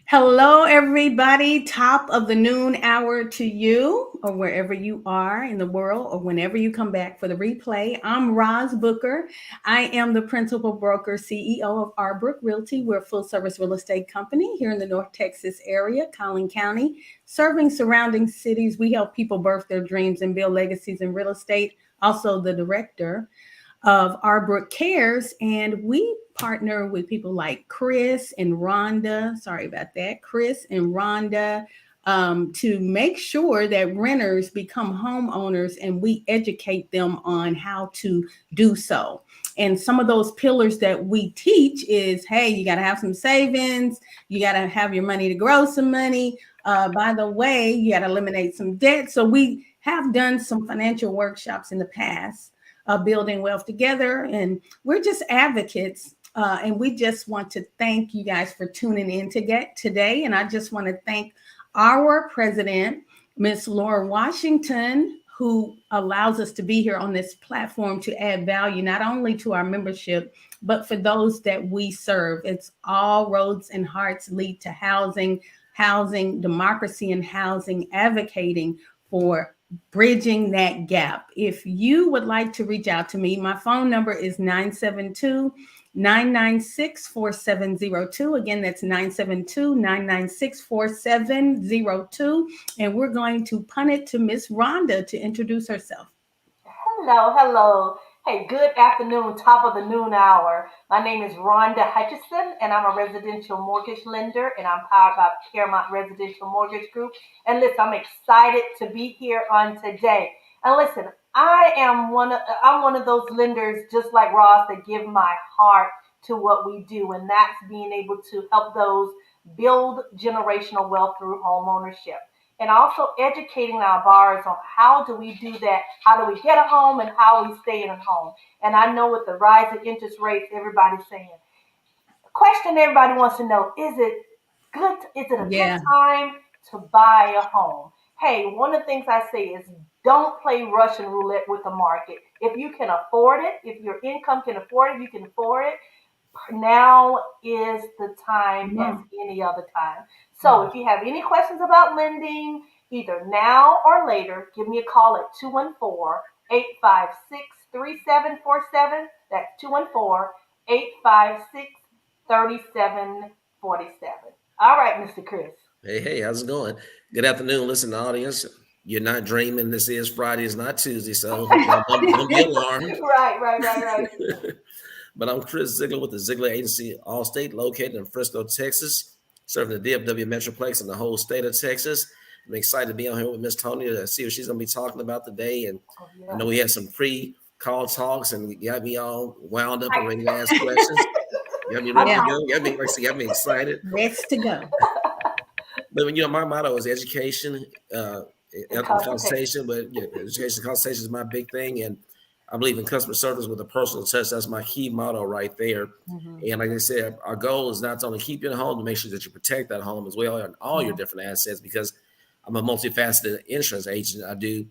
Hello, everybody. Top of the noon hour to you, or wherever you are in the world, or whenever you come back for the replay. I'm Roz Booker. I am the principal broker CEO of Arbrook Realty. We're a full service real estate company here in the North Texas area, Collin County, serving surrounding cities. We help people birth their dreams and build legacies in real estate. Also, the director of Arbrook Cares, and we partner with people like Chris and Rhonda. Sorry about that, Chris and Rhonda, to make sure that renters become homeowners, and we educate them on how to do so. And some of those pillars that we teach is, hey, you got to have some savings, you got to have your money to grow some money. By the way, you got to eliminate some debt. So we have done some financial workshops in the past, building wealth together. And we're just advocates. And we just want to thank you guys for tuning in today. And I just want to thank our president, Miss Laura Washington, who allows us to be here on this platform to add value, not only to our membership, but for those that we serve. It's all roads and hearts lead to housing, democracy and housing, advocating for bridging that gap. If you would like to reach out to me, my phone number is 972-996-4702. Again, that's 972-996-4702. And we're going to punt it to Miss Rhonda to introduce herself. Hello. Hey, good afternoon, top of the noon hour. My name is Rhonda Hutchison, and I'm a residential mortgage lender, and I'm powered by Paramount Residential Mortgage Group. And listen, I'm excited to be here on today. And listen, I'm one of those lenders, just like Ross, that give my heart to what we do, and that's being able to help those build generational wealth through home ownership, and also educating our borrowers on how do we do that, how do we get a home, and how we stay in a home. And I know with the rise in interest rates, everybody's saying, the question everybody wants to know, is it a good time to buy a home? Hey, one of the things I say is don't play Russian roulette with the market. If you can afford it, if your income can afford it, you can afford it. Now is the time as any other time. So if you have any questions about lending, either now or later, give me a call at 214-856-3747. That's 214-856-3747. All right, Mr. Chris. Hey, how's it going? Good afternoon. Listen, audience. You're not dreaming. This is Friday. It's not Tuesday, so don't be alarmed. Right. But I'm Chris Zeigler with the Zeigler Agency Allstate, located in Frisco, Texas, serving the DFW Metroplex and the whole state of Texas. I'm excited to be on here with Miss Toni to see what she's going to be talking about today. And I know we had some pre-call talks, and you got me all wound up and ready to ask questions. You got me ready to go. You got me excited. Let's to go. But my motto is education, consultation. But education consultation is my big thing, and I believe in customer service with a personal touch. That's my key motto right there. And like I said, our goal is not to only keep you in a home, to make sure that you protect that home as well and all your different assets, because I'm a multifaceted insurance agent. I do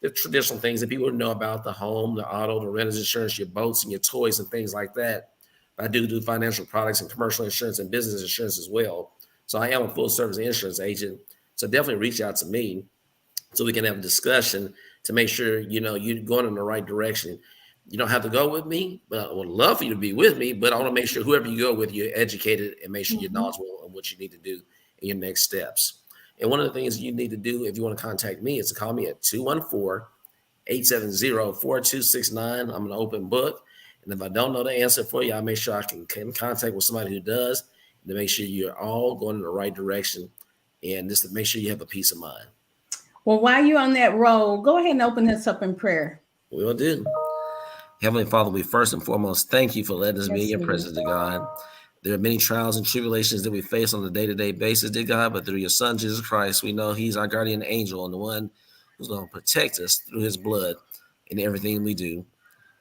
the traditional things that people know about: the home, the auto, the renter's insurance, your boats and your toys and things like that. I do financial products and commercial insurance and business insurance as well. So I am a full service insurance agent. So definitely reach out to me so we can have a discussion to make sure, you're going in the right direction. You don't have to go with me, but I would love for you to be with me. But I want to make sure whoever you go with, you're educated and make sure you're knowledgeable on what you need to do in your next steps. And one of the things you need to do if you want to contact me is to call me at 214-870-4269. I'm an open book. And if I don't know the answer for you, I'll make sure I can get in contact with somebody who does, to make sure you're all going in the right direction, and just to make sure you have a peace of mind. Well, while you're on that roll, go ahead and open this up in prayer. We will do. Heavenly Father, we first and foremost thank you for letting us be in your presence, dear God. There are many trials and tribulations that we face on a day-to-day basis, dear God, but through your Son, Jesus Christ, we know he's our guardian angel and the one who's going to protect us through his blood in everything we do.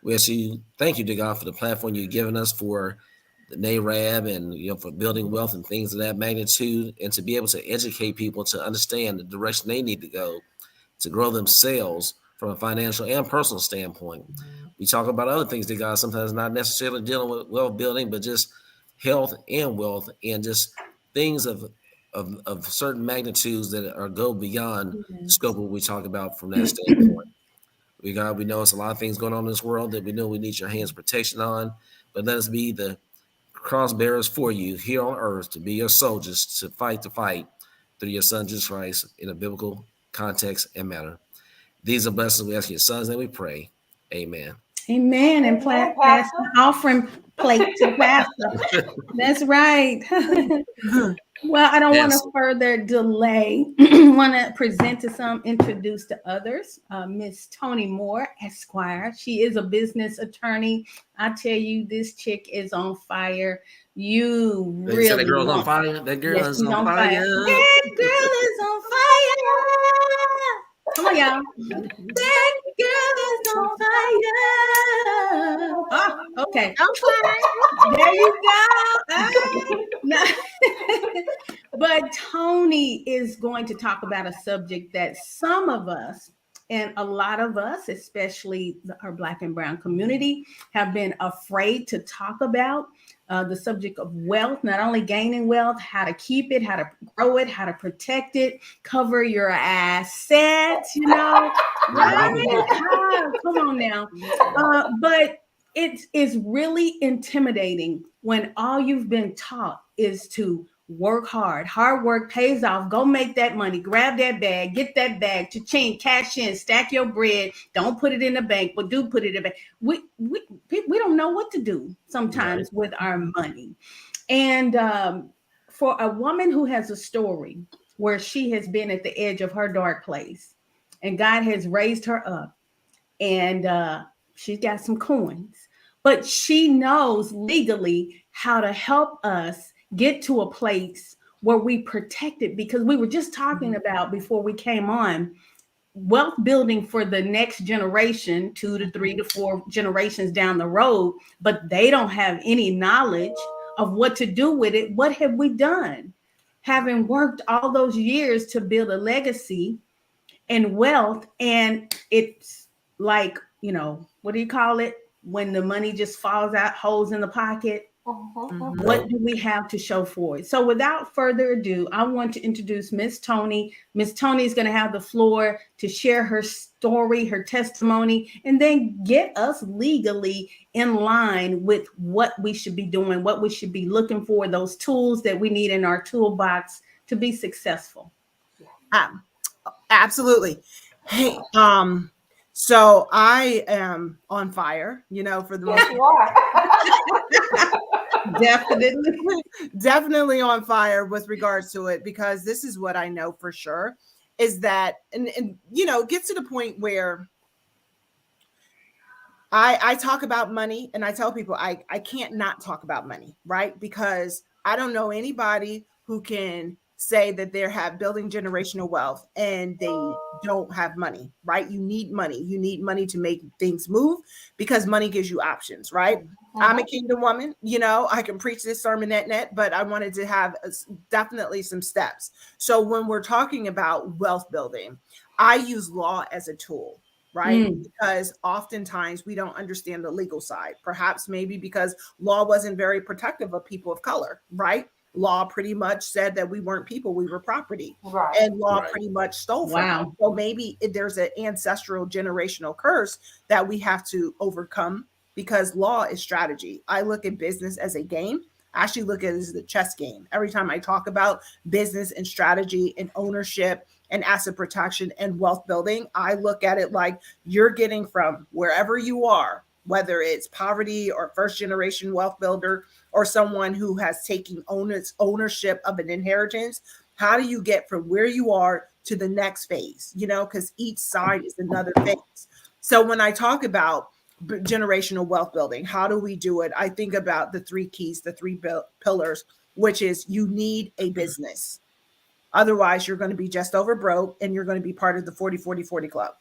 We ask you, thank you, dear God, for the platform you've given us for the NAREB and for building wealth and things of that magnitude, and to be able to educate people to understand the direction they need to go to grow themselves from a financial and personal standpoint. We talk about other things that God sometimes not necessarily dealing with wealth building, but just health and wealth, and just things of certain magnitudes that are go beyond the scope of what we talk about from that standpoint. We know it's a lot of things going on in this world that we know we need your hands protection on, but let us be the cross bearers for you here on earth, to be your soldiers, to fight through your son Jesus Christ in a biblical context and manner. These are blessings we ask in your son's name we pray. Amen. Amen. And pass the offering plate to Pastor. That's right. Well, I don't want to further delay. Want to present to some, introduce to others. Miss Toni Moore, Esquire. She is a business attorney. I tell you, this chick is on fire. You really that girl's on fire. That girl is on fire. That girl is on fire. Come on, y'all. That girl is on fire. Oh, okay. There you go. But Toni is going to talk about a subject that some of us, and a lot of us, especially our Black and Brown community, have been afraid to talk about. The subject of wealth, not only gaining wealth, how to keep it, how to grow it, how to protect it, cover your assets, right? Come on now. But it is really intimidating when all you've been taught is to work hard. Hard work pays off. Go make that money. Grab that bag. Get that bag. Cha-ching, cash in. Stack your bread. Don't put it in the bank, but do put it in the bank. We don't know what to do sometimes with our money. And for a woman who has a story where she has been at the edge of her dark place, and God has raised her up, and she's got some coins, but she knows legally how to help us get to a place where we protect it, because we were just talking about before we came on wealth building for the next generation, 2 to 3 to 4 generations down the road, but they don't have any knowledge of what to do with it. What have we done? Having worked all those years to build a legacy and wealth, and it's like, what do you call it? When the money just falls out, holes in the pocket. What do we have to show for it? So without further ado, I want to introduce Miss Toni. Miss Toni is going to have the floor to share her story, her testimony, and then get us legally in line with what we should be doing, what we should be looking for, those tools that we need in our toolbox to be successful. Absolutely. Hey, so I am on fire, for the most part. Definitely on fire with regards to it, because this is what I know for sure is that, and gets to the point where I talk about money, and I tell people I can't not talk about money, right? Because I don't know anybody who can say that they have building generational wealth and they don't have money, right? You need money. You need money to make things move, because money gives you options, right? I'm a kingdom woman, I can preach this sermon net, but I wanted to have definitely some steps. So when we're talking about wealth building, I use law as a tool, right? Because oftentimes we don't understand the legal side, perhaps maybe because law wasn't very protective of people of color, right? Law pretty much said that we weren't people, we were property. Right. And law pretty much stole from us. So maybe there's an ancestral generational curse that we have to overcome, because law is strategy. I look at business as a game. I actually look at it as a chess game. Every time I talk about business and strategy and ownership and asset protection and wealth building, I look at it like you're getting from wherever you are, whether it's poverty or first generation wealth builder or someone who has taken ownership of an inheritance. How do you get from where you are to the next phase? Because each side is another phase. So when I talk about generational wealth building, how do we do it? I think about the 3 keys, the 3 pillars, which is you need a business. Otherwise, you're going to be just over broke, and you're going to be part of the 40-40-40 club.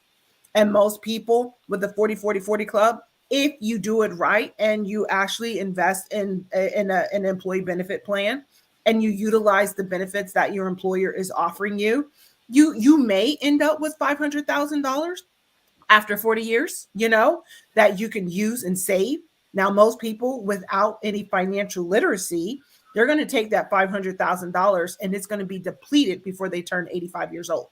And most people with the 40-40-40 club, if you do it right and you actually invest in an employee benefit plan and you utilize the benefits that your employer is offering you, you may end up with $500,000 after 40 years, that you can use and save. Now, most people without any financial literacy they're going to take that $500,000 and it's going to be depleted before they turn 85 years old.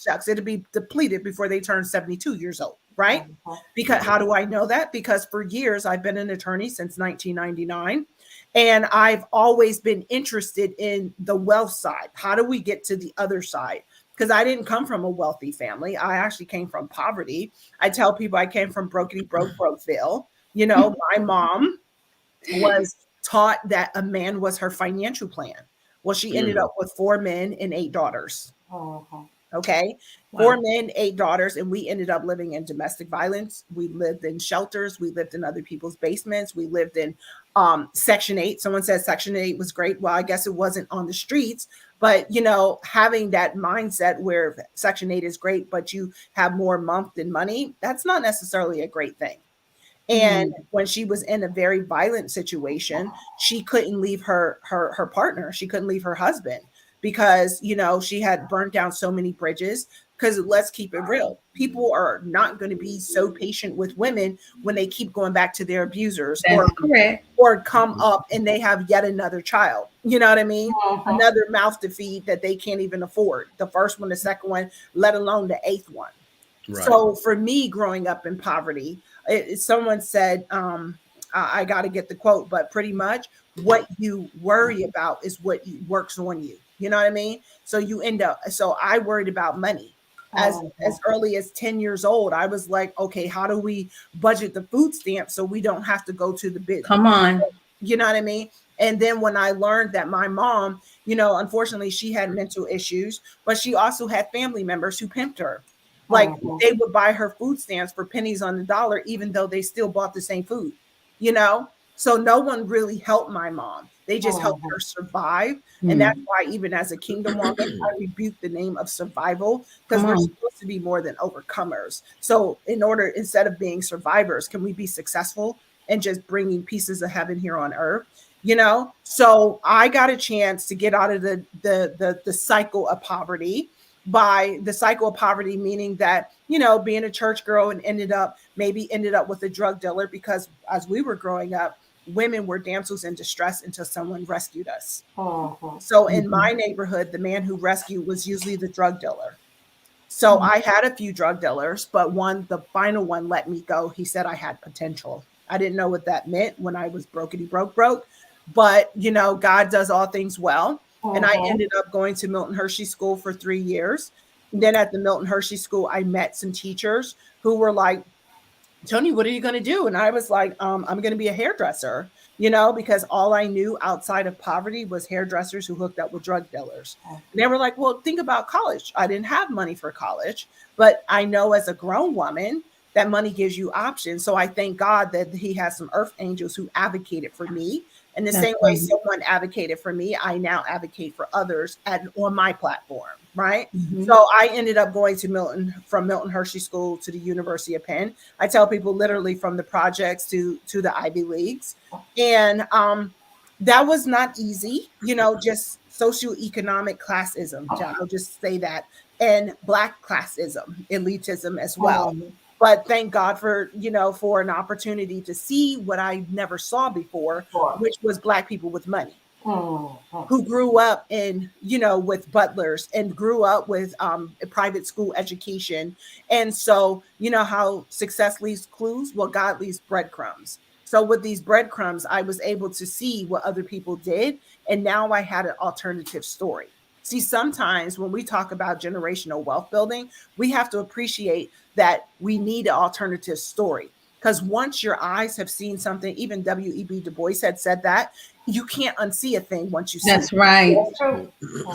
Shucks, it'll be depleted before they turn 72 years old, right? Because how do I know that? Because for years I've been an attorney since 1999, and I've always been interested in the wealth side. How do we get to the other side? Because I didn't come from a wealthy family. I actually came from poverty. I tell people I came from Brokeville. You know, my mom was taught that a man was her financial plan. Well, she ended up with 4 men and 8 daughters. Okay. Wow. 4 men, 8 daughters, and we ended up living in domestic violence. We lived in shelters. We lived in other people's basements. We lived in Section 8. Someone said Section 8 was great. Well, I guess it wasn't on the streets, but you know, having that mindset where Section 8 is great, but you have more month than money, that's not necessarily a great thing. And when she was in a very violent situation, she couldn't leave her partner. She couldn't leave her husband because, you know, she had burnt down so many bridges. Because let's keep it real. People are not going to be so patient with women when they keep going back to their abusers. That's correct. Or come up and they have yet another child. You know what I mean? Another mouth to feed that they can't even afford. The first one, the second one, let alone the 8th one. Right. So for me, growing up in poverty, someone said, I got to get the quote, but pretty much what you worry about is what works on you. You know what I mean? So you end up, so I worried about money. As early as 10 years old, I was like, okay, how do we budget the food stamps so we don't have to go to the bid? Come on. You know what I mean? And then when I learned that my mom, you know, unfortunately she had mental issues, but she also had family members who pimped her. Like they would buy her food stamps for pennies on the dollar, even though they still bought the same food, you know? So no one really helped my mom. They just helped her survive. And that's why even as a kingdom woman, I rebuke the name of survival because we're supposed to be more than overcomers. So instead of being survivors, can we be successful and just bringing pieces of heaven here on earth? You know, so I got a chance to get out of the cycle of poverty. By the cycle of poverty, meaning that, you know, being a church girl and ended up with a drug dealer, because as we were growing up, women were damsels in distress until someone rescued us. So in my neighborhood, the man who rescued was usually the drug dealer. So I had a few drug dealers, but the final one let me go. He said I had potential. I didn't know what that meant when I was broke, but you know, God does all things well. And I ended up going to Milton Hershey School for 3 years. And then at the Milton Hershey School, I met some teachers who were like, Toni, what are you going to do? And I was like, I'm going to be a hairdresser, you know, because all I knew outside of poverty was hairdressers who hooked up with drug dealers. And they were like, well, think about college. I didn't have money for college, but I know as a grown woman that money gives you options. So I thank God that he has some earth angels who advocated for me. And the same way someone advocated for me, I now advocate for others on my platform, right? So I ended up going to from Milton Hershey School to the University of Penn. I tell people literally from the projects to the Ivy Leagues. And that was not easy, you know, just socioeconomic classism. I'll just say that. And Black classism, elitism as well. But thank God for an opportunity to see what I never saw before, which was Black people with money who grew up with butlers and grew up with a private school education. And so, you know how success leaves clues? Well, God leaves breadcrumbs. So with these breadcrumbs, I was able to see what other people did. And now I had an alternative story. See, sometimes when we talk about generational wealth building, we have to appreciate that we need an alternative story. Because once your eyes have seen something, even W.E.B. Du Bois had said that, you can't unsee a thing once you see it. That's right.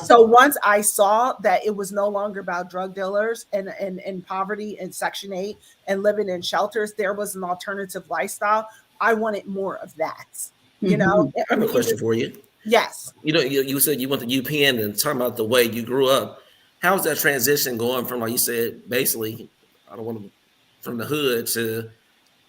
So once I saw that it was no longer about drug dealers and poverty and Section 8 and living in shelters, there was an alternative lifestyle. I wanted more of that. You know, I have a question for you. Yes. You know, you said you went to UPenn and talking about the way you grew up. How's that transition going from, like you said, basically, from the hood to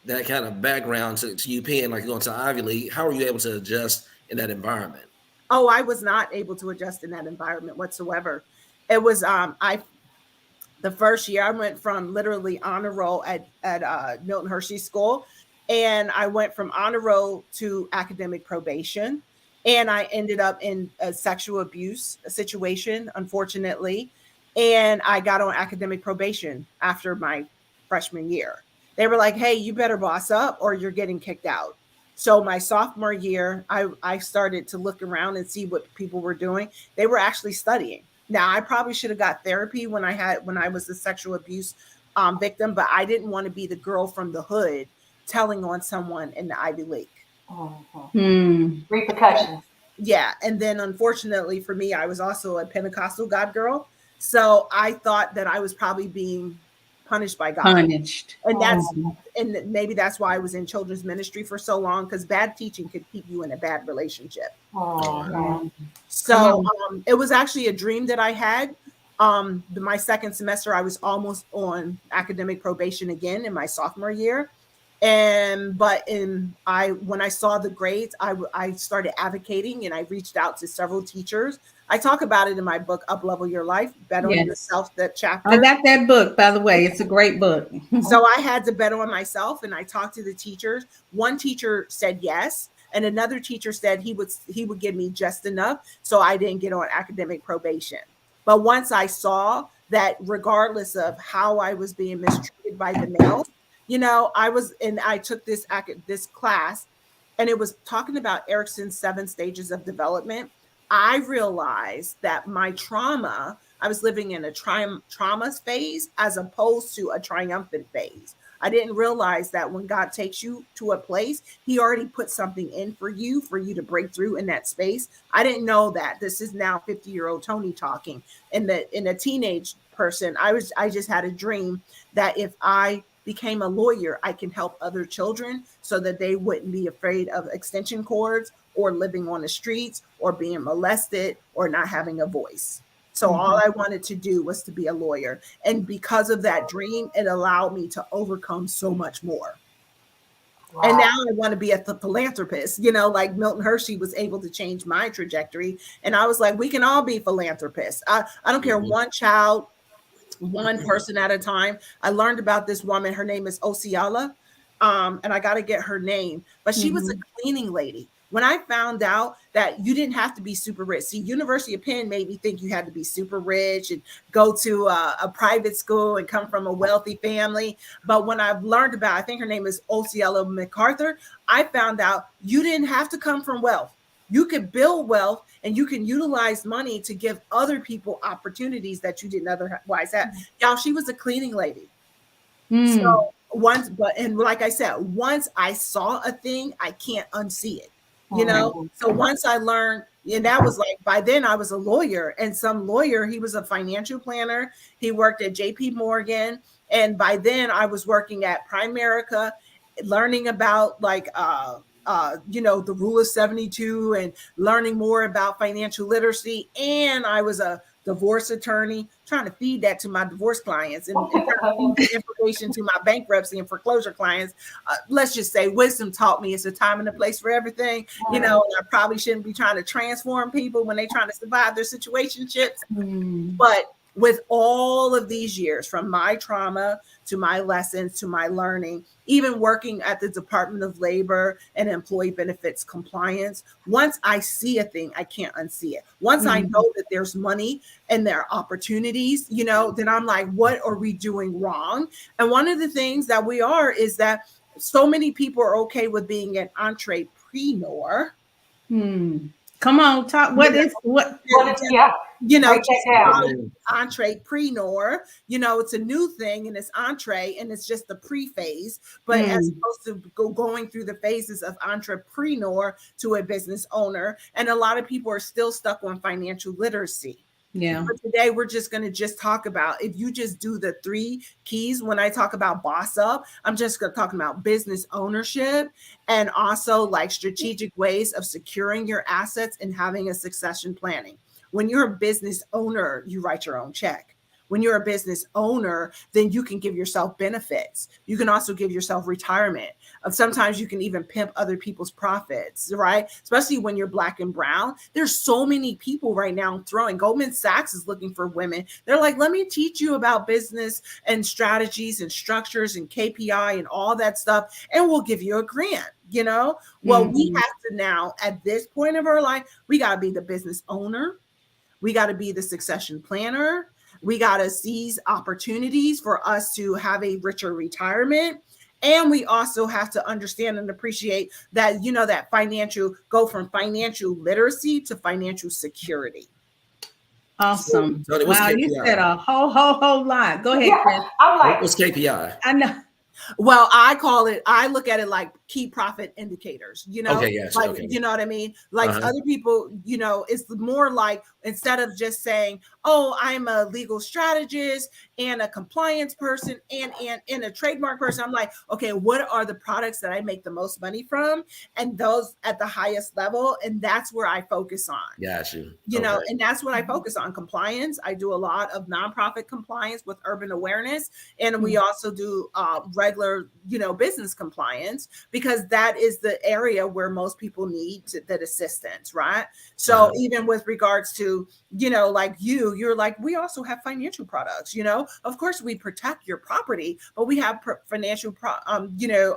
that kind of background to UPenn, like going to Ivy League? How are you able to adjust in that environment? Oh, I was not able to adjust in that environment whatsoever. It was the first year I went from literally honor roll at Milton Hershey School, and I went from honor roll to academic probation. And I ended up in a sexual abuse situation, unfortunately. And I got on academic probation after my freshman year. They were like, hey, you better boss up or you're getting kicked out. So my sophomore year, I started to look around and see what people were doing. They were actually studying. Now, I probably should have got therapy when I was a sexual abuse victim, but I didn't want to be the girl from the hood telling on someone in the Ivy League. Repercussions. Yeah. And then unfortunately for me, I was also a Pentecostal God girl. So I thought that I was probably being punished by God. Punished. And maybe that's why I was in children's ministry for so long, because bad teaching could keep you in a bad relationship. So it was actually a dream that I had. My second semester, I was almost on academic probation again in my sophomore year. When I saw the grades, I started advocating, and I reached out to several teachers. I talk about it in my book, Up Level Your Life, Bet on Yourself, that chapter. I got that book, by the way. It's a great book. So I had to bet on myself, and I talked to the teachers. One teacher said yes, and another teacher said he would give me just enough so I didn't get on academic probation. But once I saw that regardless of how I was being mistreated by the males, I took this class, and it was talking about Erickson's 7 stages of development. I realized that my trauma, I was living in a trauma phase as opposed to a triumphant phase. I didn't realize that when God takes you to a place, he already put something in for you to break through in that space. I didn't know that. This is now 50-year-old Toni talking. In a teenage person, I just had a dream that if I became a lawyer, I can help other children so that they wouldn't be afraid of extension cords or living on the streets or being molested or not having a voice. So all I wanted to do was to be a lawyer. And because of that dream, it allowed me to overcome so much more. Wow. And now I want to be a philanthropist, like Milton Hershey was able to change my trajectory. And I was like, we can all be philanthropists. I don't care, one child, one person at a time. I learned about this woman. Her name is Osiala. And I got to get her name, but she was a cleaning lady. When I found out that you didn't have to be super rich, see, University of Penn made me think you had to be super rich and go to a private school and come from a wealthy family. But when I've learned about, I think her name is Osiala MacArthur, I found out you didn't have to come from wealth. You could build wealth and you can utilize money to give other people opportunities that you didn't otherwise have. Y'all, she was a cleaning lady. So like I said, once I saw a thing, I can't unsee it. So once I learned, and that was like, by then I was a lawyer, and some lawyer, he was a financial planner. He worked at JP Morgan. And by then I was working at Primerica, learning about the rule of 72 and learning more about financial literacy. And I was a divorce attorney, trying to feed that to my divorce clients and trying to feed the information to my bankruptcy and foreclosure clients. Let's just say wisdom taught me it's a time and a place for everything. And I probably shouldn't be trying to transform people when they're trying to survive their situationships. But with all of these years, from my trauma to my lessons to my learning, even working at the Department of Labor and Employee Benefits Compliance, once I see a thing, I can't unsee it. Once I know that there's money and there are opportunities, then I'm like, what are we doing wrong? And one of the things that we are is that so many people are okay with being an entrepreneur. Come on, talk. Entrepreneur, it's a new thing, and it's entree, and it's just the pre-phase, but as opposed to going through the phases of entrepreneur to a business owner. And a lot of people are still stuck on financial literacy. Yeah. But today we're just going to talk about, if you just do the 3 keys, when I talk about BossUp, I'm just talking about business ownership and also like strategic ways of securing your assets and having a succession planning. When you're a business owner, you write your own check. When you're a business owner, then you can give yourself benefits. You can also give yourself retirement. Sometimes you can even pimp other people's profits, right? Especially when you're Black and brown. There's so many people right now throwing. Goldman Sachs is looking for women. They're like, let me teach you about business and strategies and structures and KPI and all that stuff, and we'll give you a grant. you know? Well, we have to now, at this point of our life, we got to be the business owner. We got to be the succession planner. We got to seize opportunities for us to have a richer retirement. And we also have to understand and appreciate that, you know, that go from financial literacy to financial security. Awesome. So, Toni, what's Wow, KPI? you said a whole lot. Go ahead, Chris. I'm like, what's KPI? I know. Well, I look at it like key profit indicators, you know, Okay, gotcha. like, Okay. you know what I mean? Like other people, you know, it's more like, instead of just saying, oh, I'm a legal strategist and a compliance person and a trademark person, I'm like, okay, what are the products that I make the most money from? And those at the highest level. And that's where I focus on. Got you. You know, and that's what I focus on. Compliance. I do a lot of nonprofit compliance with urban awareness. And we also do regular, you know, business compliance, because that is the area where most people need that assistance, right? So even with regards to, you know, like you're like, we also have financial products, you know, of course we protect your property, but we have financial,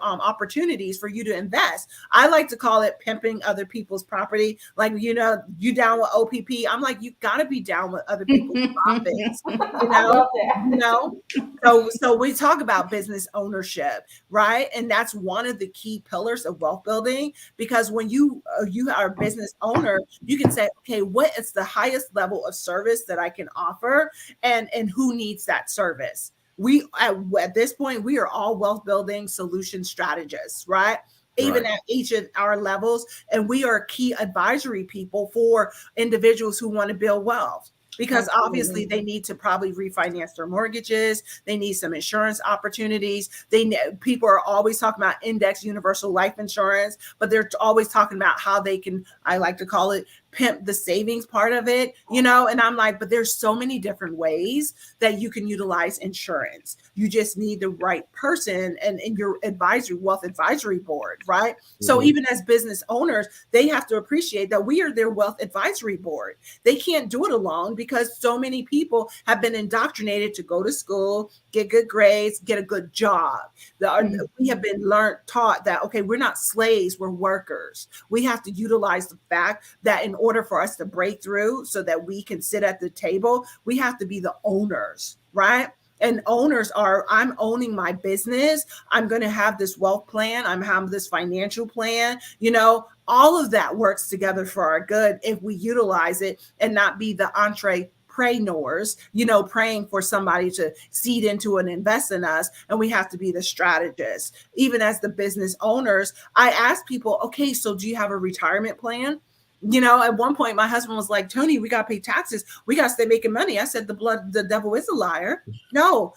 opportunities for you to invest. I like to call it pimping other people's property. Like, you know, you down with OPP. I'm like, you gotta be down with other people's profits, you know? I love that. You know? So we talk about business ownership, right? And that's one of the key pillars of wealth building, because when you are a business owner, you can say, okay, what is the highest level of service that I can offer, and who needs that service? We at this point, we are all wealth building solution strategists, right? Even at each of our levels, and we are key advisory people for individuals who want to build wealth. Because obviously they need to probably refinance their mortgages. They need some insurance opportunities. People are always talking about index universal life insurance, but they're always talking about how they can, I like to call it, pimp the savings part of it, you know? And I'm like, but there's so many different ways that you can utilize insurance. You just need the right person and your wealth advisory board, right? So even as business owners, they have to appreciate that we are their wealth advisory board. They can't do it alone, because so many people have been indoctrinated to go to school, get good grades, get a good job. We have been taught that, okay, we're not slaves, we're workers. We have to utilize the fact that in order for us to break through so that we can sit at the table, we have to be the owners, right? And owners are, I'm owning my business. I'm going to have this wealth plan. I'm having this financial plan. You know, all of that works together for our good if we utilize it and not be the entrepreneurs, you know, praying for somebody to seed into and invest in us. And we have to be the strategists. Even as the business owners, I ask people, okay, so do you have a retirement plan? You know, at one point, my husband was like, Toni, we got to pay taxes. We got to stay making money. I said, the devil is a liar. No,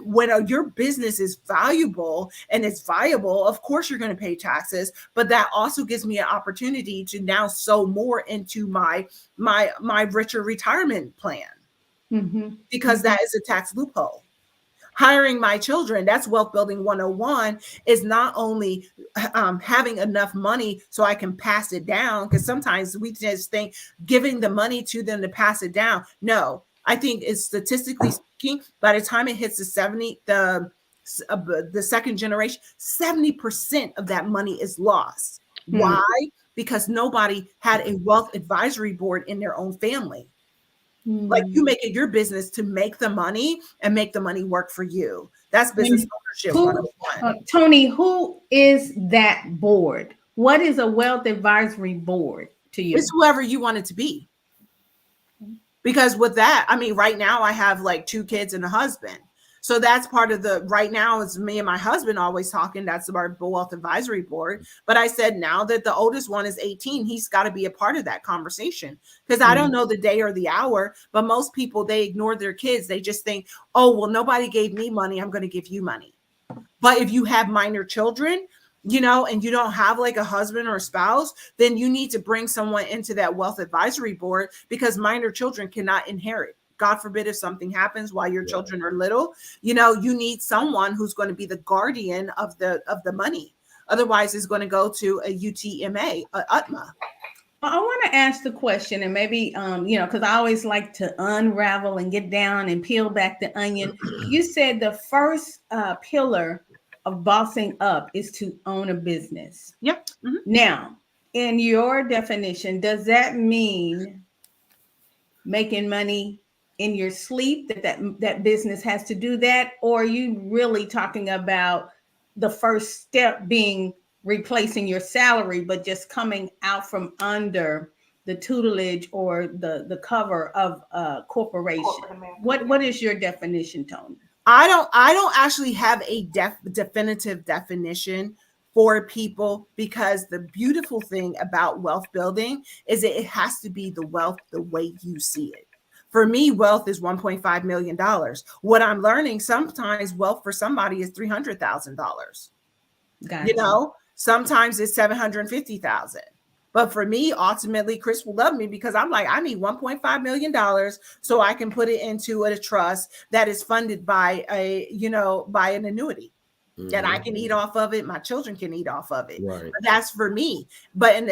when your business is valuable and it's viable, of course you're going to pay taxes. But that also gives me an opportunity to now sow more into my richer retirement plan, because that is a tax loophole. Hiring my children, that's wealth building 101, is not only having enough money so I can pass it down, because sometimes we just think giving the money to them to pass it down. No, I think it's statistically speaking, by the time it hits the second generation, 70% of that money is lost. Why? Because nobody had a wealth advisory board in their own family. Like, you make it your business to make the money and make the money work for you. That's business ownership 101. Toni, who is that board? What is a wealth advisory board to you? It's whoever you want it to be. Because with that, I mean, right now I have like 2 kids and a husband. So that's part of right now is me and my husband always talking. That's our wealth advisory board. But I said, now that the oldest one is 18, he's got to be a part of that conversation, because I don't know the day or the hour, but most people, they ignore their kids. They just think, oh, well, nobody gave me money, I'm going to give you money. But if you have minor children, you know, and you don't have like a husband or a spouse, then you need to bring someone into that wealth advisory board, because minor children cannot inherit. God forbid if something happens while your children are little, you know, you need someone who's going to be the guardian of the money. Otherwise, it's going to go to a UTMA, a UTMA. Well, I want to ask the question, and maybe, you know, because I always like to unravel and get down and peel back the onion. You said the first pillar of bossing up is to own a business. Yep. Now, in your definition, does that mean making money in your sleep, that business has to do that? Or are you really talking about the first step being replacing your salary, but just coming out from under the tutelage or the cover of a corporation? What is your definition, Toni? I don't actually have a definitive definition for people, because the beautiful thing about wealth building is that it has to be the wealth the way you see it. For me, wealth is $1.5 million. What I'm learning, sometimes wealth for somebody is $300,000. Gotcha. You know, sometimes it's $750,000. But for me, ultimately, Chris will love me because I'm like, I need $1.5 million so I can put it into a trust that is funded by by an annuity. And I can eat off of it. My children can eat off of it. Right. But that's for me. But and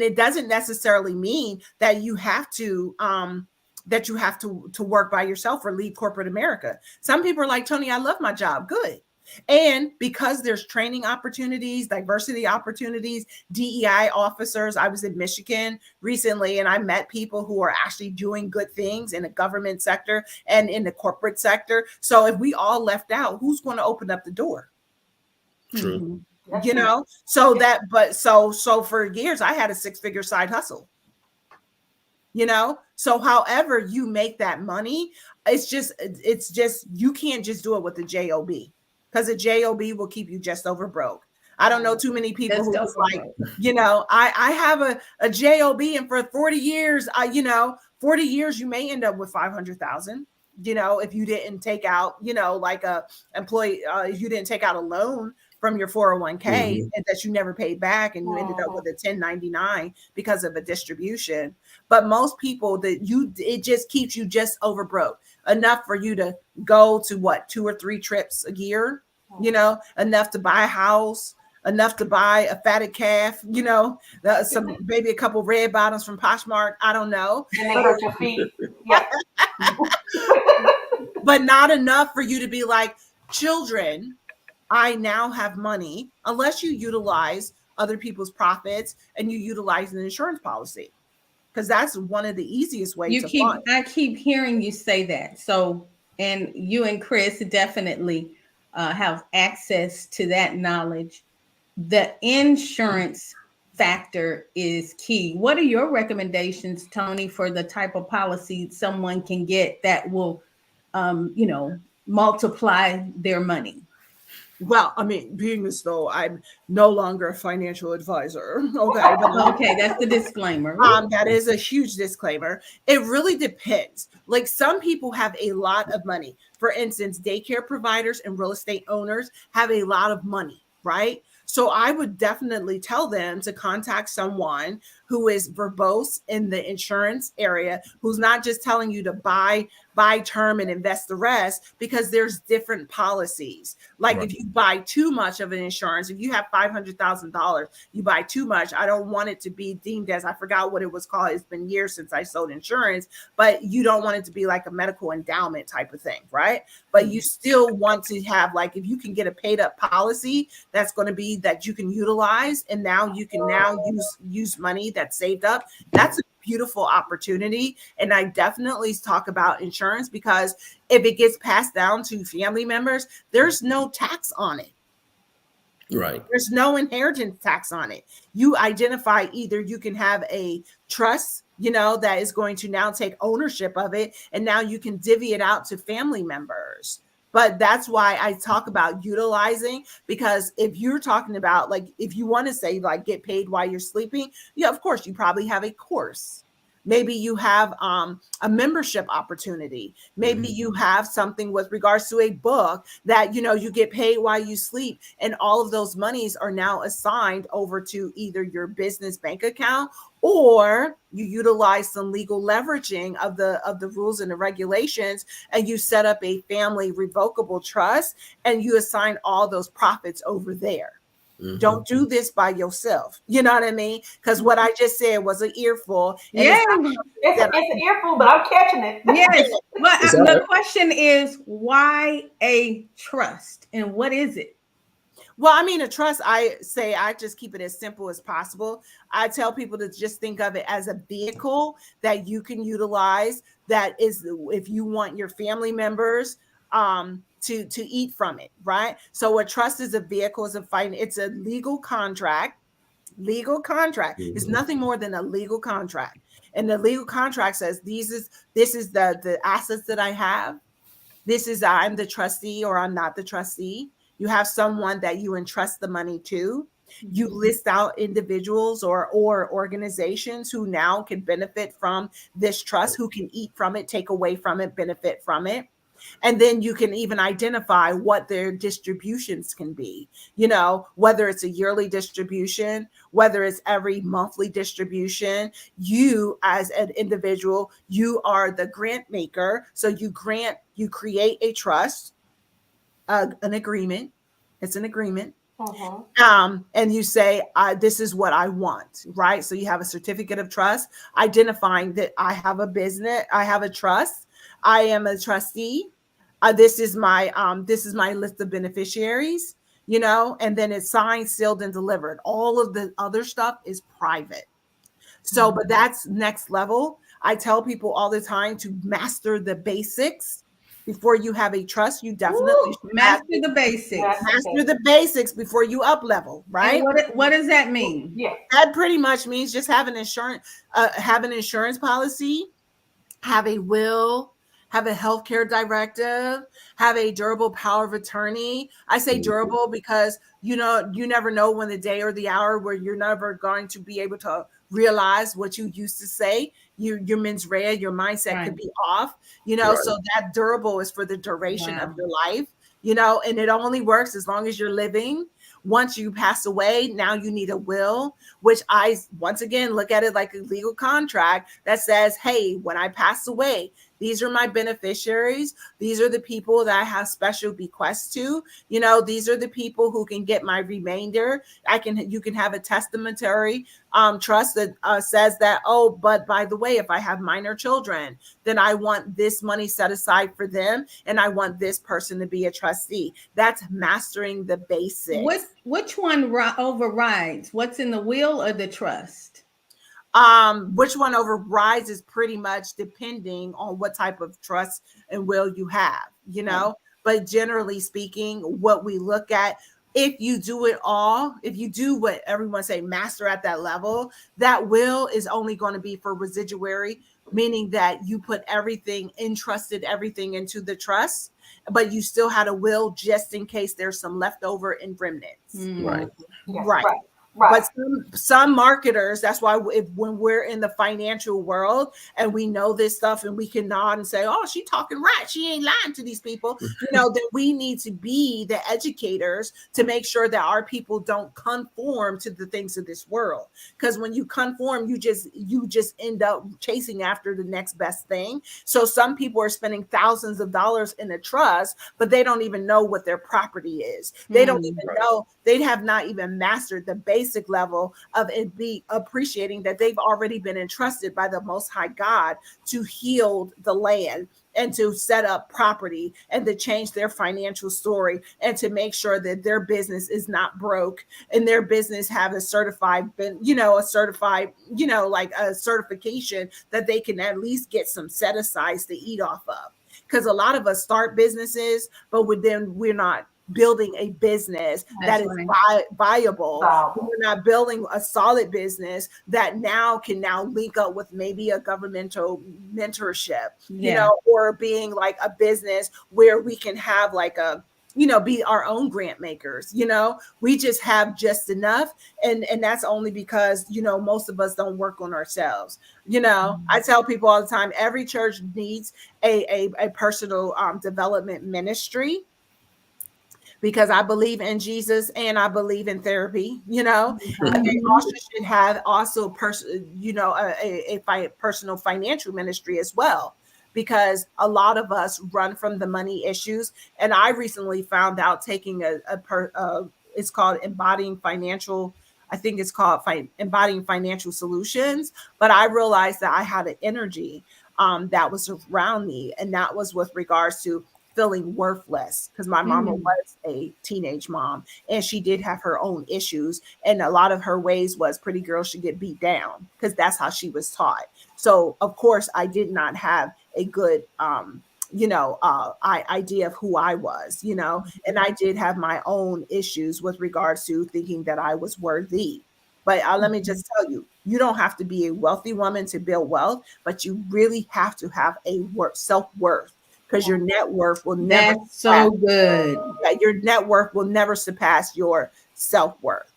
it doesn't necessarily mean that you have to work by yourself or leave corporate America. Some people are like, Toni, I love my job. Good. And because there's training opportunities, diversity opportunities, DEI officers. I was in Michigan recently and I met people who are actually doing good things in the government sector and in the corporate sector. So if we all left out, who's going to open up the door? True. You know, so that, but so for years I had a 6-figure side hustle, you know, so however you make that money, it's just, you can't just do it with the JOB, because the JOB will keep you just over broke. I don't know too many people who was like, you know, I have a JOB and for 40 years, 40 years, you may end up with 500,000. You know, if you didn't take out, like a employee, if you didn't take out a loan from your 401k and that you never paid back and you ended up with a 1099 because of a distribution. But most people it just keeps you just over broke, enough for you to go to 2 or 3 trips a year, enough to buy a house, enough to buy a fatted calf, maybe a couple red bottoms from Poshmark. I don't know. And they hurt your feet. Yeah. But not enough for you to be like, children, I now have money, unless you utilize other people's profits and you utilize an insurance policy, because that's one of the easiest ways to fund. I keep hearing you say that. So, and you and Chris definitely have access to that knowledge. The insurance factor is key. What are your recommendations, Toni, for the type of policy someone can get that will, multiply their money? Well, I mean, being as though I'm no longer a financial advisor. Okay. Okay, that's the disclaimer. That is a huge disclaimer. It really depends. Like, some people have a lot of money. For instance, daycare providers and real estate owners have a lot of money, right? So I would definitely tell them to contact someone who is verbose in the insurance area, who's not just telling you to buy term and invest the rest, because there's different policies. Like, if you buy too much of an insurance, if you have $500,000, you buy too much. I don't want it to be deemed as, I forgot what it was called. It's been years since I sold insurance, but you don't want it to be like a medical endowment type of thing, right? But you still want to have, like, if you can get a paid up policy, that's going to be that you can utilize, and now you can use money that's saved up. That's a beautiful opportunity. And I definitely talk about insurance, because if it gets passed down to family members, there's no tax on it. Right. There's no inheritance tax on it. You identify, either you can have a trust, that is going to now take ownership of it, and now you can divvy it out to family members. But that's why I talk about utilizing, because if you're talking about, like, if you want to say, like, get paid while you're sleeping, yeah, of course, you probably have a course. Maybe you have a membership opportunity. Maybe you have something with regards to a book that, you get paid while you sleep. And all of those monies are now assigned over to either your business bank account, or you utilize some legal leveraging of the rules and the regulations, and you set up a family revocable trust, and you assign all those profits over there. Don't do this by yourself. You know what I mean? Because what I just said was an earful. Yeah, it's an earful, but I'm catching it. Yes. But the question is, why a trust, and what is it? Well, I mean, a trust, I say I just keep it as simple as possible. I tell people to just think of it as a vehicle that you can utilize, that is, if you want your family members to eat from it, right? So a trust is a vehicle, it's a legal contract. Legal contract is nothing more than a legal contract. And the legal contract says this is the assets that I have. This is, I'm the trustee or I'm not the trustee. You have someone that you entrust the money to. You list out individuals or organizations who now can benefit from this trust, who can eat from it, take away from it, benefit from it. And then you can even identify what their distributions can be, whether it's a yearly distribution, whether it's every monthly distribution. You as an individual, you are the grant maker. So you create a trust, an agreement. It's an agreement. And you say, this is what I want, right? So you have a certificate of trust identifying that I have a business, I have a trust, I am a trustee. This is my list of beneficiaries, and then it's signed, sealed, and delivered. All of the other stuff is private. So, but that's next level. I tell people all the time to master the basics. Before you have a trust, you definitely should master the basics. Master the basics before you up level, right? And what does that mean? Yeah, that pretty much means just have an insurance policy, have a will, have a healthcare directive, have a durable power of attorney. I say durable because you never know when the day or the hour where you're never going to be able to realize what you used to say. Your mens rea, your mindset could be off, so that durable is for the duration of your life, and it only works as long as you're living. Once you pass away, now you need a will, which I, once again, look at it like a legal contract that says, hey, when I pass away, these are my beneficiaries. These are the people that I have special bequests to. These are the people who can get my remainder. You can have a testamentary trust that says that, oh, but by the way, if I have minor children, then I want this money set aside for them, and I want this person to be a trustee. That's mastering the basics. Which one overrides? What's in the will or the trust? Which one overrides is pretty much depending on what type of trust and will you have, but generally speaking, what we look at, if you do it all, if you do what everyone say, master at that level, that will is only going to be for residuary, meaning that you put entrusted everything into the trust, but you still had a will just in case there's some leftover in remnants. Right. But some marketers, that's why when we're in the financial world and we know this stuff and we can nod and say, oh, she talking right, she ain't lying to these people, that we need to be the educators to make sure that our people don't conform to the things of this world. Because when you conform, you just end up chasing after the next best thing. So some people are spending thousands of dollars in a trust, but they don't even know what their property is. They don't even know, they have not even mastered the basic level of it, be appreciating that they've already been entrusted by the Most High God to heal the land and to set up property and to change their financial story and to make sure that their business is not broke and their business have a certification that they can at least get some set asides to eat off of. Because a lot of us start businesses, but we're not building a business that is viable. We're not building a solid business that can link up with maybe a governmental mentorship, or being like a business where we can have like a, be our own grant makers. We just have just enough. And that's only because, most of us don't work on ourselves. I tell people all the time, every church needs a personal development ministry, because I believe in Jesus and I believe in therapy, and they also should have a personal financial ministry as well, because a lot of us run from the money issues. And I recently found out taking it's called embodying financial. I think it's called embodying financial solutions. But I realized that I had an energy that was around me, and that was with regards to feeling worthless, because my mama was a teenage mom and she did have her own issues. And a lot of her ways was pretty girls should get beat down because that's how she was taught. So of course I did not have a good, idea of who I was, and I did have my own issues with regards to thinking that I was worthy. But let me just tell you, you don't have to be a wealthy woman to build wealth, but you really have to have a self-worth, because your net worth will never. That's so good. Your net worth will never surpass your self-worth,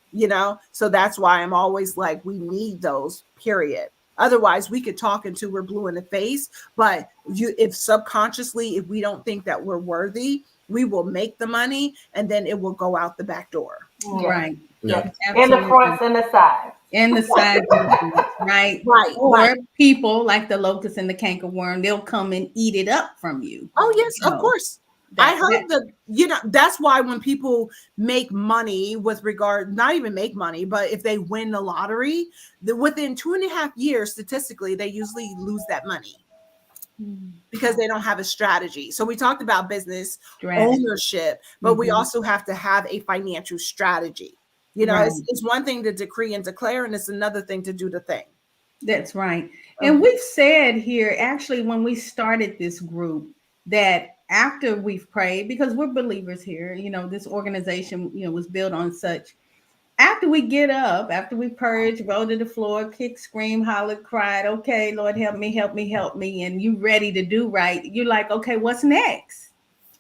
So that's why I'm always like, we need those, period. Otherwise, we could talk until we're blue in the face. But if subconsciously, if we don't think that we're worthy, we will make the money and then it will go out the back door. Yeah. Right. Yeah. And the fronts and the sides. And the sides, right? Right. Or right. people like the locust and the cankerworm, they'll come and eat it up from you. Oh, yes, of course. I heard that's why when people make money with regard, not even make money, but if they win the lottery, within 2.5 years, statistically, they usually lose that money because they don't have a strategy. So we talked about business ownership, but we also have to have a financial strategy. It's one thing to decree and declare, and it's another thing to do the thing. That's right. And we've said here, actually, when we started this group, that after we've prayed, because we're believers here, this organization, was built on such. After we get up, after we purge, roll to the floor, kick, scream, holler, cried, okay, Lord, help me, help me, help me. And you ready to do right. You're like, okay, what's next?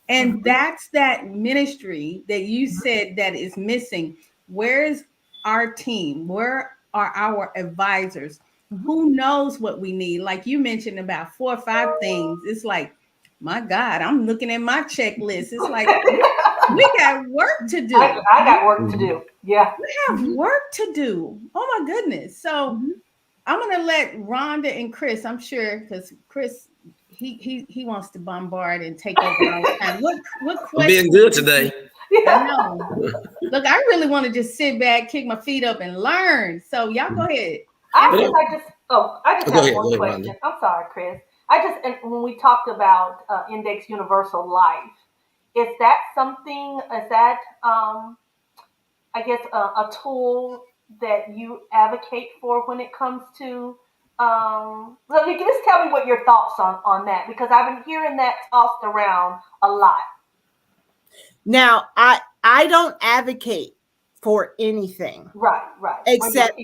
And that's that ministry that you said that is missing. Where's our team? Where are our advisors? Who knows what we need? Like you mentioned about 4 or 5 things. It's like, my God, I'm looking at my checklist. It's like, we got work to do. I got work to do. Yeah. We have work to do. Oh my goodness. So I'm going to let Rhonda and Chris, I'm sure, because Chris, he wants to bombard and take over all the time. What I'm being good today. I know. Look, I really want to just sit back, kick my feet up and learn. So y'all go ahead. I just have one question. I'm sorry, Chris. When we talked about Index Universal Life, is that something, a tool that you advocate for when it comes to, just tell me what your thoughts on that, because I've been hearing that tossed around a lot. Now, I don't advocate for anything. Right. Except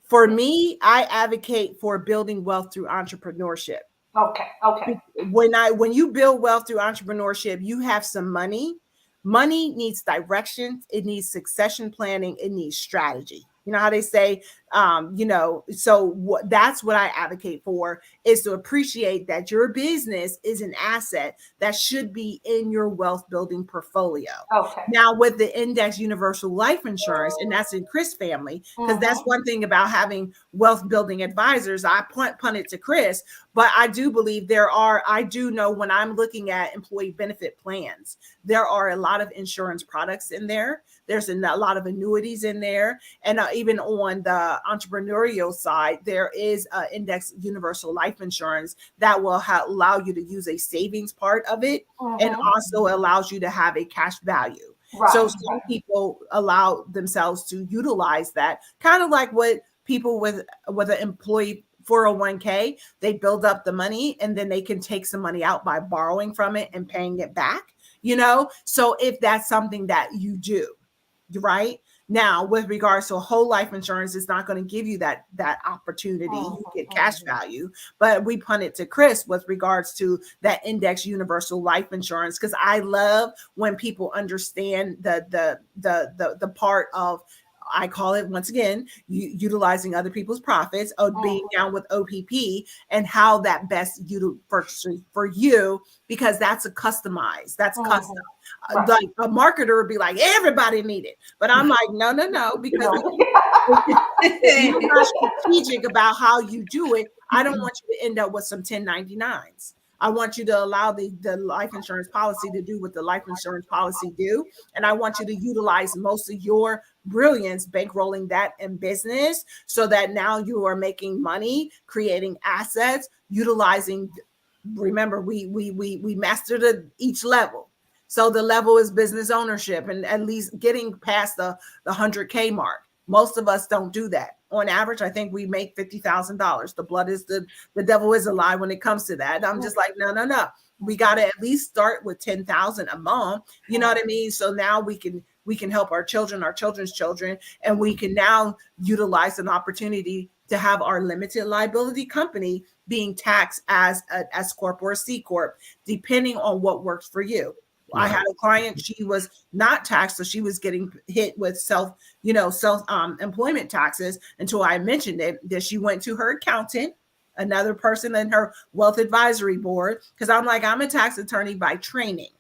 for me, I advocate for building wealth through entrepreneurship. Okay. When you build wealth through entrepreneurship, you have some money. Money needs direction. It needs succession planning. It needs strategy. You know how they say, that's what I advocate for, is to appreciate that your business is an asset that should be in your wealth building portfolio. Okay. Now with the Index Universal Life Insurance, and that's in Chris' family, because that's one thing about having wealth building advisors. I punt it to Chris, but I do believe I do know when I'm looking at employee benefit plans, there are a lot of insurance products in there. There's a lot of annuities in there. And even on the entrepreneurial side, there is Index Universal Life Insurance that will allow you to use a savings part of it, and also allows you to have a cash value. Right. So some people allow themselves to utilize that, kind of like what people with an employee 401k, they build up the money and then they can take some money out by borrowing from it and paying it back, So if that's something that you do, right? Now, with regards to whole life insurance, it's not going to give you that opportunity. You get cash value, but we punt it to Chris with regards to that Index Universal Life Insurance, because I love when people understand the part of, I call it, once again, utilizing other people's profits, or being down with OPP, and how that best for you, because that's custom. Right. Like a marketer would be like, everybody need it. But I'm like, no, because you're not strategic about how you do it. I don't want you to end up with some 1099s. I want you to allow the life insurance policy to do what the life insurance policy do. And I want you to utilize most of your brilliance bankrolling that in business, so that now you are making money, creating assets, utilizing remember, we mastered each level. So the level is business ownership and at least getting past the 100K mark. Most of us don't do that. On average, I think we make $50,000. The blood is the devil is a lie when it comes to that. I'm just like, no. We got to at least start with 10,000 a month. You know what I mean? So now we can help our children, our children's children, and we can now utilize an opportunity to have our limited liability company being taxed as an S corp or a C corp, depending on what works for you. I had a client, she was not taxed, so she was getting hit with self employment taxes until I mentioned it, that she went to her accountant, another person in her wealth advisory board, because I'm like, I'm a tax attorney by training.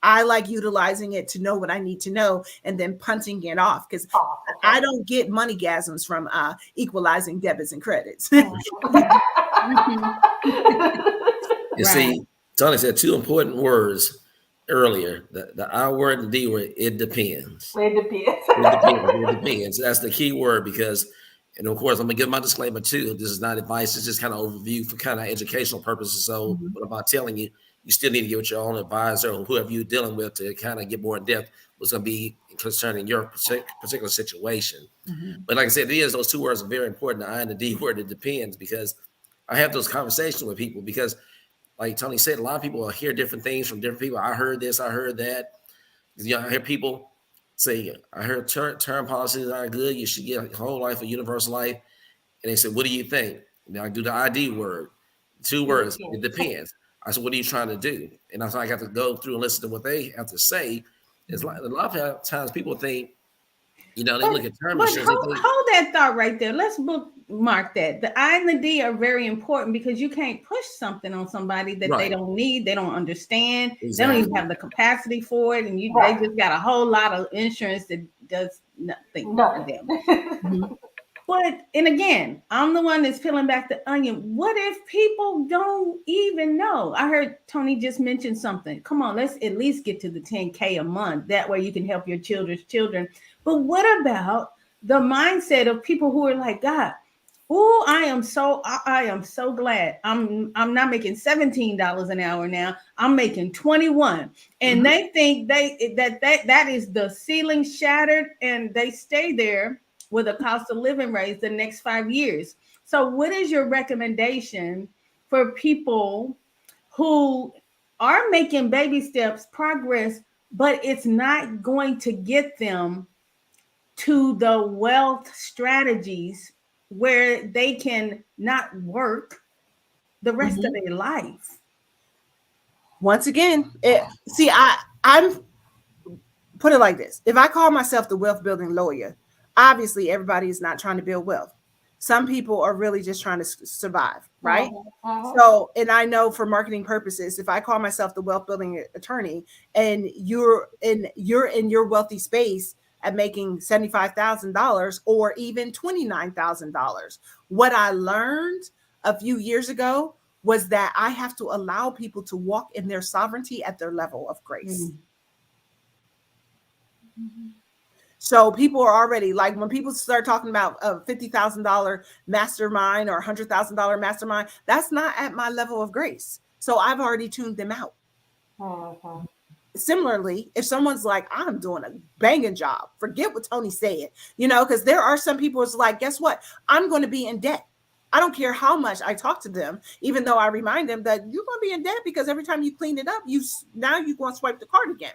I like utilizing it to know what I need to know and then punting it off, because I don't get money gasms from equalizing debits and credits. You see, Toni said two important words earlier, the I word and the D word. It depends. It depends. That's the key word, because, and of course, I'm gonna give my disclaimer too. This is not advice. It's just kind of overview for kind of educational purposes. So, what about telling you, you still need to get with your own advisor or whoever you're dealing with to kind of get more in depth what's going to be concerning your particular situation. But like I said, those two words are very important. The I and the D word. It depends, because I have those conversations with people, because like Toni said, a lot of people will hear different things from different people. I heard this, I heard that. You know, I hear people say, I heard term policies are good. You should get a whole life, a universal life. And they said, what do you think? Now I do the ID word, two words. It depends. I said, what are you trying to do? And I got to go through and listen to what they have to say. It's like a lot of times people think, you know, they look at term insurance. Hold that thought right there. Let's bookmark that. The I and the D are very important, because you can't push something on somebody that they don't need, they don't understand, they don't even have the capacity for it, and they just got a whole lot of insurance that does nothing for them. But, and again, I'm the one that's peeling back the onion. What if people don't even know? I heard Toni just mention something. Come on, let's at least get to the 10K a month. That way you can help your children's children. But what about the mindset of people who are like, God, oh, I am so glad I'm not making $17 an hour now. I'm making 21. And they think that is the ceiling shattered, and they stay there with a cost of living raise the next 5 years. So what is your recommendation for people who are making baby steps, progress, but it's not going to get them to the wealth strategies where they can not work the rest of their life? Once again, I'm put it like this. If I call myself the wealth building lawyer, obviously everybody is not trying to build wealth. Some people are really just trying to survive, right? So, and I know for marketing purposes, if I call myself the wealth building attorney and you're in your wealthy space at making $75,000 or even $29,000, what I learned a few years ago was that I have to allow people to walk in their sovereignty at their level of grace. So people are already like, when people start talking about a $50,000 mastermind or $100,000 mastermind, that's not at my level of grace. So I've already tuned them out. Similarly, if someone's like, I'm doing a banging job, forget what Toni said, because there are some people who's like, guess what? I'm going to be in debt. I don't care how much I talk to them, even though I remind them that you're going to be in debt because every time you clean it up, you're going to swipe the card again.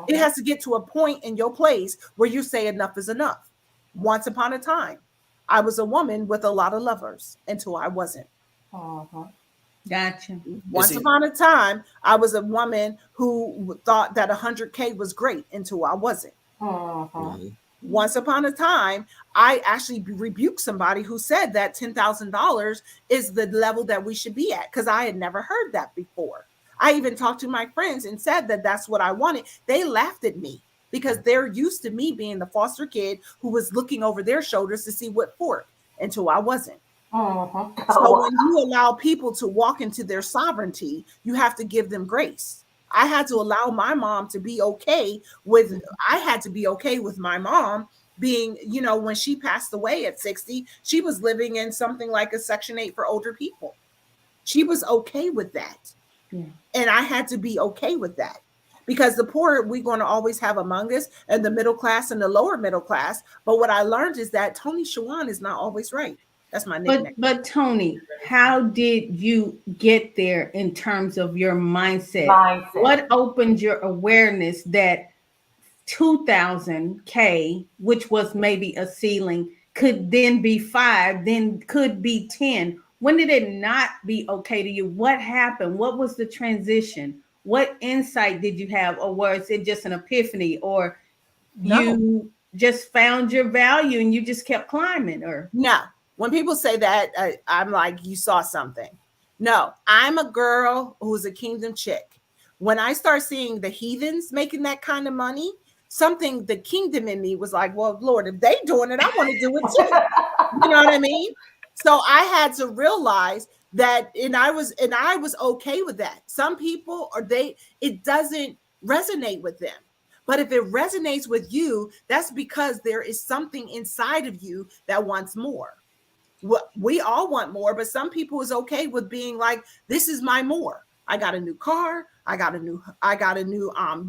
It has to get to a point in your place where you say enough is enough. Once upon a time, I was a woman with a lot of lovers until I wasn't. Gotcha. Once upon a time, I was a woman who thought that 100K was great until I wasn't. Once upon a time, I actually rebuked somebody who said that $10,000 is the level that we should be at, because I had never heard that before. I even talked to my friends and said that that's what I wanted. They laughed at me because they're used to me being the foster kid who was looking over their shoulders to see what for until I wasn't. So when you allow people to walk into their sovereignty, you have to give them grace. I had to allow my mom to be okay with, I had to be okay with my mom being, when she passed away at 60, she was living in something like a Section 8 for older people. She was okay with that. Yeah. And I had to be okay with that, because the poor we're going to always have among us, and the middle class and the lower middle class. But what I learned is that Toni Shawan is not always right. That's my nickname. But Toni, how did you get there in terms of your mindset? What opened your awareness that 2,000K, which was maybe a ceiling, could then be 5, then could be 10? When did it not be okay to you? What happened? What was the transition? What insight did you have? Or was it just an epiphany? Or you just found your value and you just kept climbing? Or no. When people say that, I'm like, you saw something. No, I'm a girl who's a kingdom chick. When I start seeing the heathens making that kind of money, the kingdom in me was like, well, Lord, if they doing it, I want to do it too. You know what I mean? So I had to realize that, and I was okay with that. Some people it doesn't resonate with them. But if it resonates with you, that's because there is something inside of you that wants more. We all want more, but some people is okay with being like, this is my more. I got a new car. I got a new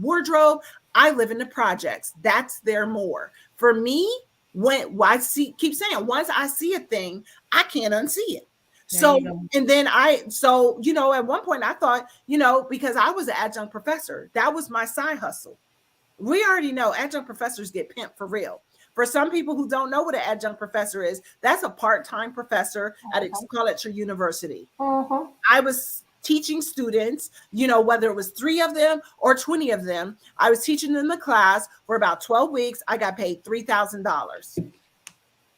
wardrobe. I live in the projects. That's their more. For me, once I see a thing, I can't unsee it. So, and then at one point I thought, because I was an adjunct professor, that was my side hustle. We already know adjunct professors get pimped for real. For some people who don't know what an adjunct professor is, that's a part-time professor at a college or university. I was teaching students, whether it was 3 of them or 20 of them, I was teaching them the class for about 12 weeks. I got paid $3,000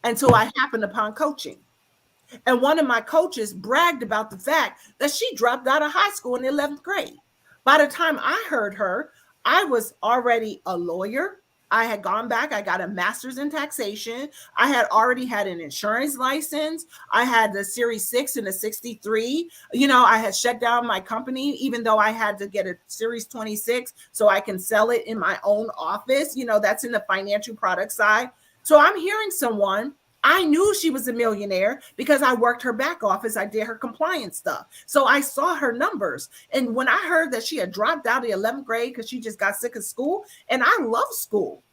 until I happened upon coaching. And one of my coaches bragged about the fact that she dropped out of high school in the 11th grade. By the time I heard her, I was already a lawyer. I had gone back. I got a master's in taxation. I had already had an insurance license. I had the Series 6 and a 63. I had shut down my company, even though I had to get a Series 26 so I can sell it in my own office. That's in the financial product side. So I'm hearing someone. I knew she was a millionaire because I worked her back office. I did her compliance stuff. So I saw her numbers. And when I heard that she had dropped out of the 11th grade because she just got sick of school, and I love school.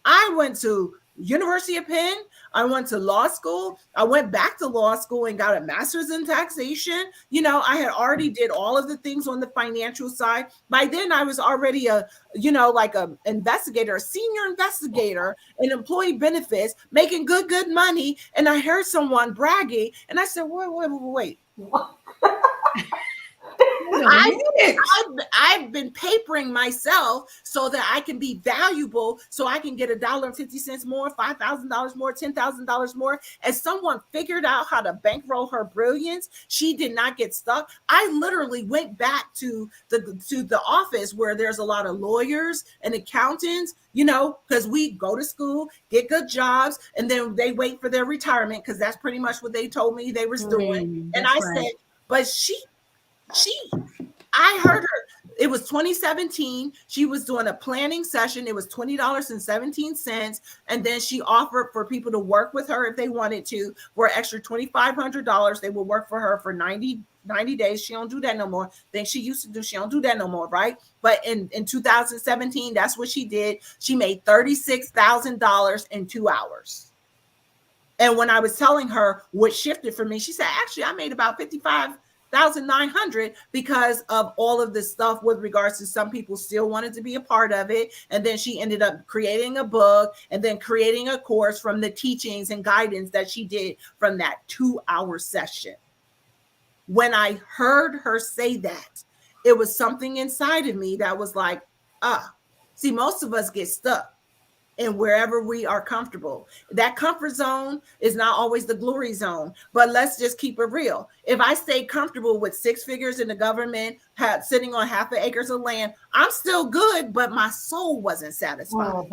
I went to University of Penn. I went to law school. I went back to law school and got a master's in taxation. I had already did all of the things on the financial side. By then I was already a investigator, a senior investigator in employee benefits, making good money. And I heard someone bragging and I said, wait. I've been papering myself so that I can be valuable, so I can get $1.50 more, $5,000 more, $10,000 more. As someone figured out how to bankroll her brilliance, she did not get stuck. I literally went back to the office where there's a lot of lawyers and accountants, because we go to school, get good jobs, and then they wait for their retirement, because that's pretty much what they told me they was doing. And I said, but I heard her. It was 2017. She was doing a planning session. It was $20.17. And then she offered for people to work with her if they wanted to for an extra $2,500. They would work for her for 90 days. She don't do that no more. Then she used to do. She don't do that no more, right? But in 2017, that's what she did. She made $36,000 in 2 hours. And when I was telling her what shifted for me, she said, actually, I made about $55,900 because of all of this stuff with regards to some people still wanted to be a part of it. And then she ended up creating a book and then creating a course from the teachings and guidance that she did from that 2-hour session. When I heard her say that, it was something inside of me that was like, see, most of us get stuck in wherever we are comfortable. That comfort zone is not always the glory zone, but let's just keep it real. If I stay comfortable with 6 figures in the government, sitting on half an acres of land, I'm still good, but my soul wasn't satisfied.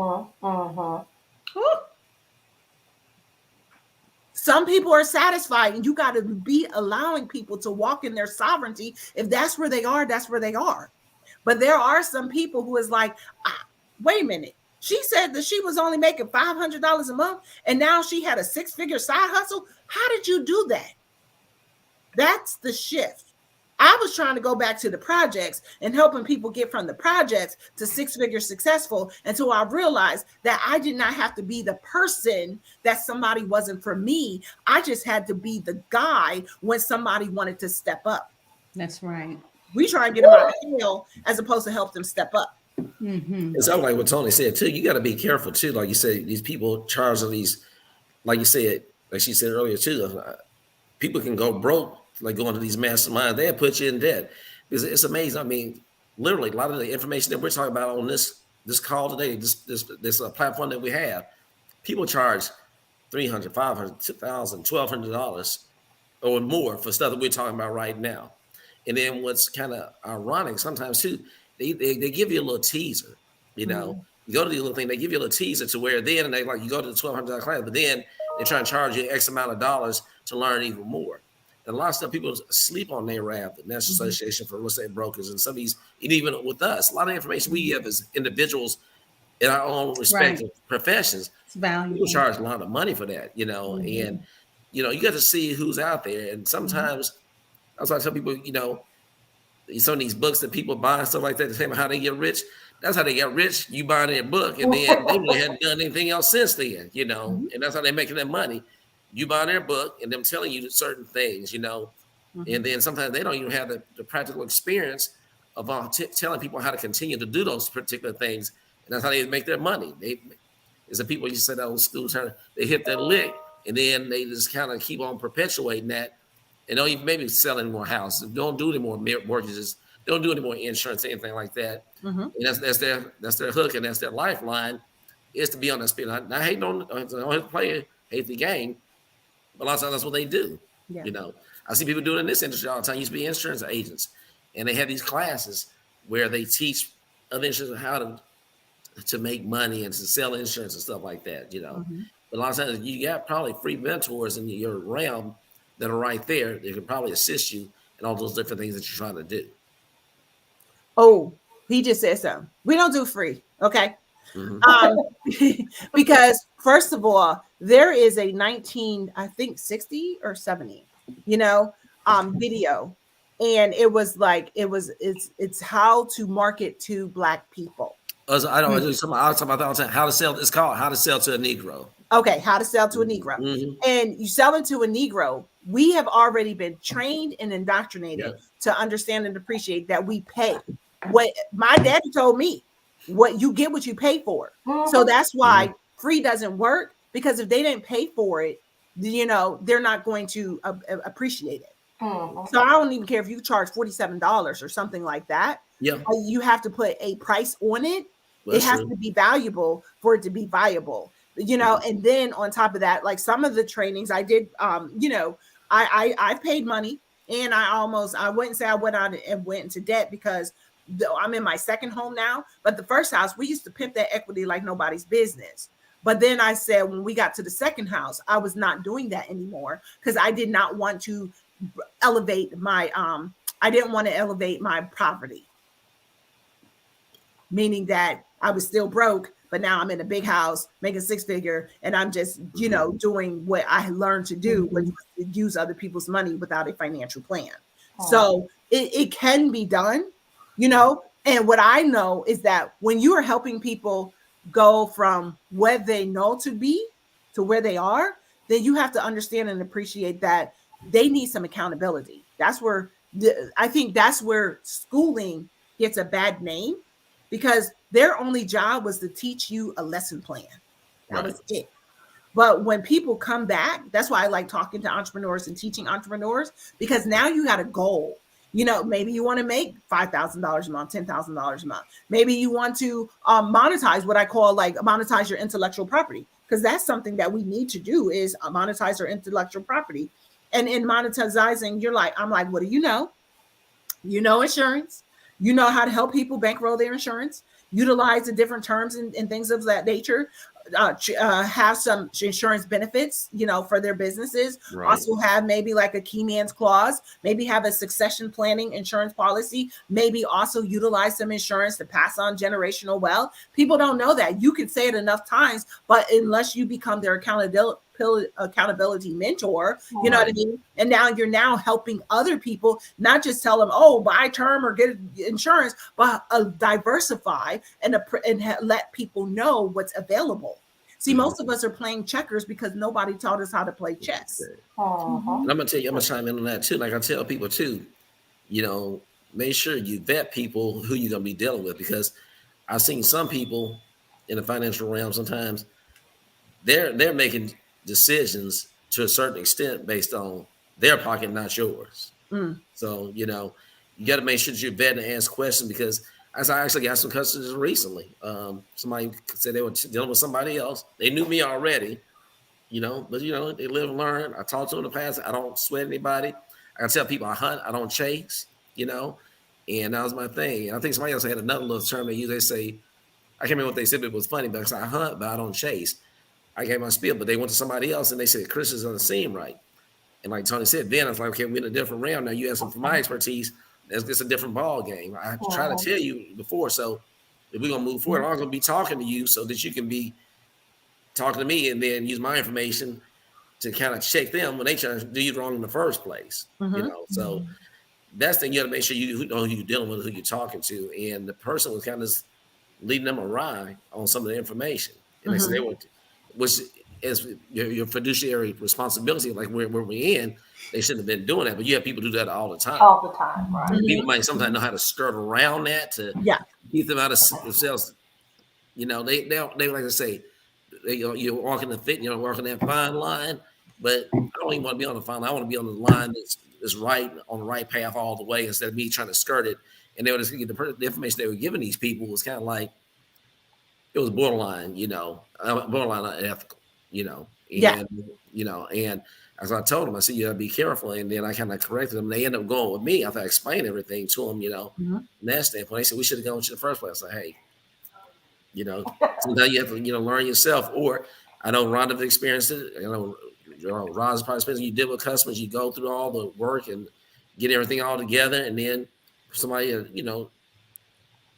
Some people are satisfied, and you got to be allowing people to walk in their sovereignty. If that's where they are, that's where they are. But there are some people who is like, wait a minute. She said that she was only making $500 a month, and now she had a 6-figure side hustle. How did you do that? That's the shift. I was trying to go back to the projects and helping people get from the projects to six-figure successful until I realized that I did not have to be the person that somebody wasn't for me. I just had to be the guy when somebody wanted to step up. That's right. We try and get them out of hell as opposed to help them step up. Mm-hmm. It sounds like what Toni said too. You got to be careful too. Like you said, these people charge these, like you said, like she said earlier too. People can go broke, like going to these masterminds. They'll put you in debt. It's amazing. I mean, literally, a lot of the information that we're talking about on this call today, this platform that we have, people charge $300, $500, $2,000, $1,200 or more for stuff that we're talking about right now. And then what's kind of ironic sometimes too, they give you a little teaser. You know, you go to the little thing, they give you a little teaser to where then they like you go to the $1,200 class, but then they try to charge you X amount of dollars to learn even more. And a lot of stuff people sleep on NAREB, the National Association for Real Estate Brokers, and some of these, and even with us, a lot of information we have as individuals in our own respective professions, people charge a lot of money for that, you know, and, you know, you got to see who's out there. And sometimes, that's why I tell people, you know, some of these books that people buy and stuff like that, the same how they get rich. That's how they got rich. You buy their book, and then they really hadn't done anything else since then, you know, and that's how they're making their money. You buy their book and them telling you certain things, you know, and then sometimes they don't even have the practical experience of telling people how to continue to do those particular things. And that's how they make their money. It's the people you said that old school term, they hit their lick and then they just kind of keep on perpetuating that and don't even maybe sell any more houses, don't do any more mortgages, don't do any more insurance, anything like that. And that's their hook and that's their lifeline is to be on the speed. I hate on the player, hate the game. But a lot of times that's what they do. Yeah. You know, I see people doing in this industry all the time. Used to be insurance agents, and they have these classes where they teach other insurance how to make money and to sell insurance and stuff like that. You know, but a lot of times you got probably free mentors in your realm that are right there. They can probably assist you in all those different things that you're trying to do. Oh, he just said something. We don't do free, okay? Because first of all, there is a 60 or 70, you know, video, and it was like it's how to market to Black people. I don't know. I was talking about how to sell. It's called How to Sell to a Negro. Okay, how to sell to a Negro, and you sell it to a Negro. We have already been trained and indoctrinated to understand and appreciate that we pay. What my daddy told me. What you get, what you pay for. So that's why free doesn't work, because if they didn't pay for it, you know, they're not going to appreciate it. So I don't even care if you charge $47 or something like that. Yeah, you have to put a price on it. It has to be valuable for it to be viable. You know, and then on top of that, like some of the trainings I did, you know, I paid money, and I wouldn't say I went out and went into debt because I'm in my second home now, but the first house, we used to pimp that equity like nobody's business. But then I said, when we got to the second house, I was not doing that anymore because I did not want to elevate my, I didn't want to elevate my poverty. Meaning that I was still broke, but now I'm in a big house making six-figure, and I'm just, you know, doing what I learned to do, which was to use other people's money without a financial plan. So it can be done. You know, and what I know is that when you are helping people go from where they know to be to where they are, then you have to understand and appreciate that they need some accountability. That's where I think that's where schooling gets a bad name, because their only job was to teach you a lesson plan. That was it. But when people come back, that's why I like talking to entrepreneurs and teaching entrepreneurs, because now you got a goal. You know, maybe you want to make $5,000 a month, $10,000 a month. Maybe you want to monetize what I call like monetize your intellectual property, because that's something that we need to do is monetize our intellectual property. And in monetizing, I'm like, what do you know? You know, insurance. You know how to help people bankroll their insurance, utilize the different terms and things of that nature. Have some insurance benefits, you know, for their businesses. Also have maybe like a key man's clause, maybe have a succession planning insurance policy, maybe also utilize some insurance to pass on generational wealth. People don't know that. You can say it enough times, but unless you become their accountability mentor, you know what I mean? And now you're helping other people, not just tell them, oh, buy term or get insurance, but diversify and let people know what's available. See, most of us are playing checkers because nobody taught us how to play chess. And I'm gonna tell you, I'm gonna chime in on that too. Like I tell people too, you know, make sure you vet people who you're gonna be dealing with, because I've seen some people in the financial realm sometimes they're making decisions to a certain extent based on their pocket, not yours. So, you know, you got to make sure that you're vetting and ask questions, because as I actually got some customers recently, somebody said they were dealing with somebody else. They knew me already, you know, but you know, they live and learn. I talked to them in the past. I don't sweat anybody. I tell people I hunt, I don't chase, you know, and that was my thing. And I think somebody else had another little term they use. They say, I can't remember what they said, but it was funny, because I hunt, but I don't chase. I gave my spiel, but they went to somebody else and they said, Chris doesn't seem right. And like Toni said, then I was like, okay, we're in a different realm. Now you asking for my expertise. It's a different ball game. I try to tell you before. So if we're going to move forward, I'm going to be talking to you so that you can be talking to me and then use my information to kind of check them when they try to do you wrong in the first place. You know, so that's the thing. You got to make sure you know who you're dealing with, who you're talking to. And the person was kind of leading them awry on some of the information. And they said they were, which is your fiduciary responsibility, like where we're in, they shouldn't have been doing that. But you have people do that all the time. All the time, right? People might sometimes know how to skirt around that to keep them out of themselves. You know, they like to say, you're walking walking that fine line, but I don't even want to be on the fine line. I want to be on the line that's right, on the right path all the way, instead of me trying to skirt it. And they were just the information they were giving these people was kind of like, it was borderline, borderline unethical, and, and as I told them, I said, you gotta be careful. And then I kind of corrected them. They ended up going with me after I explained everything to them, from that standpoint. They said, we should have gone with you in the first place. I said, hey, sometimes you have to, learn yourself. Or I know Rhonda experienced it. Roz probably experienced it. You deal with customers, you go through all the work and get everything all together. And then somebody,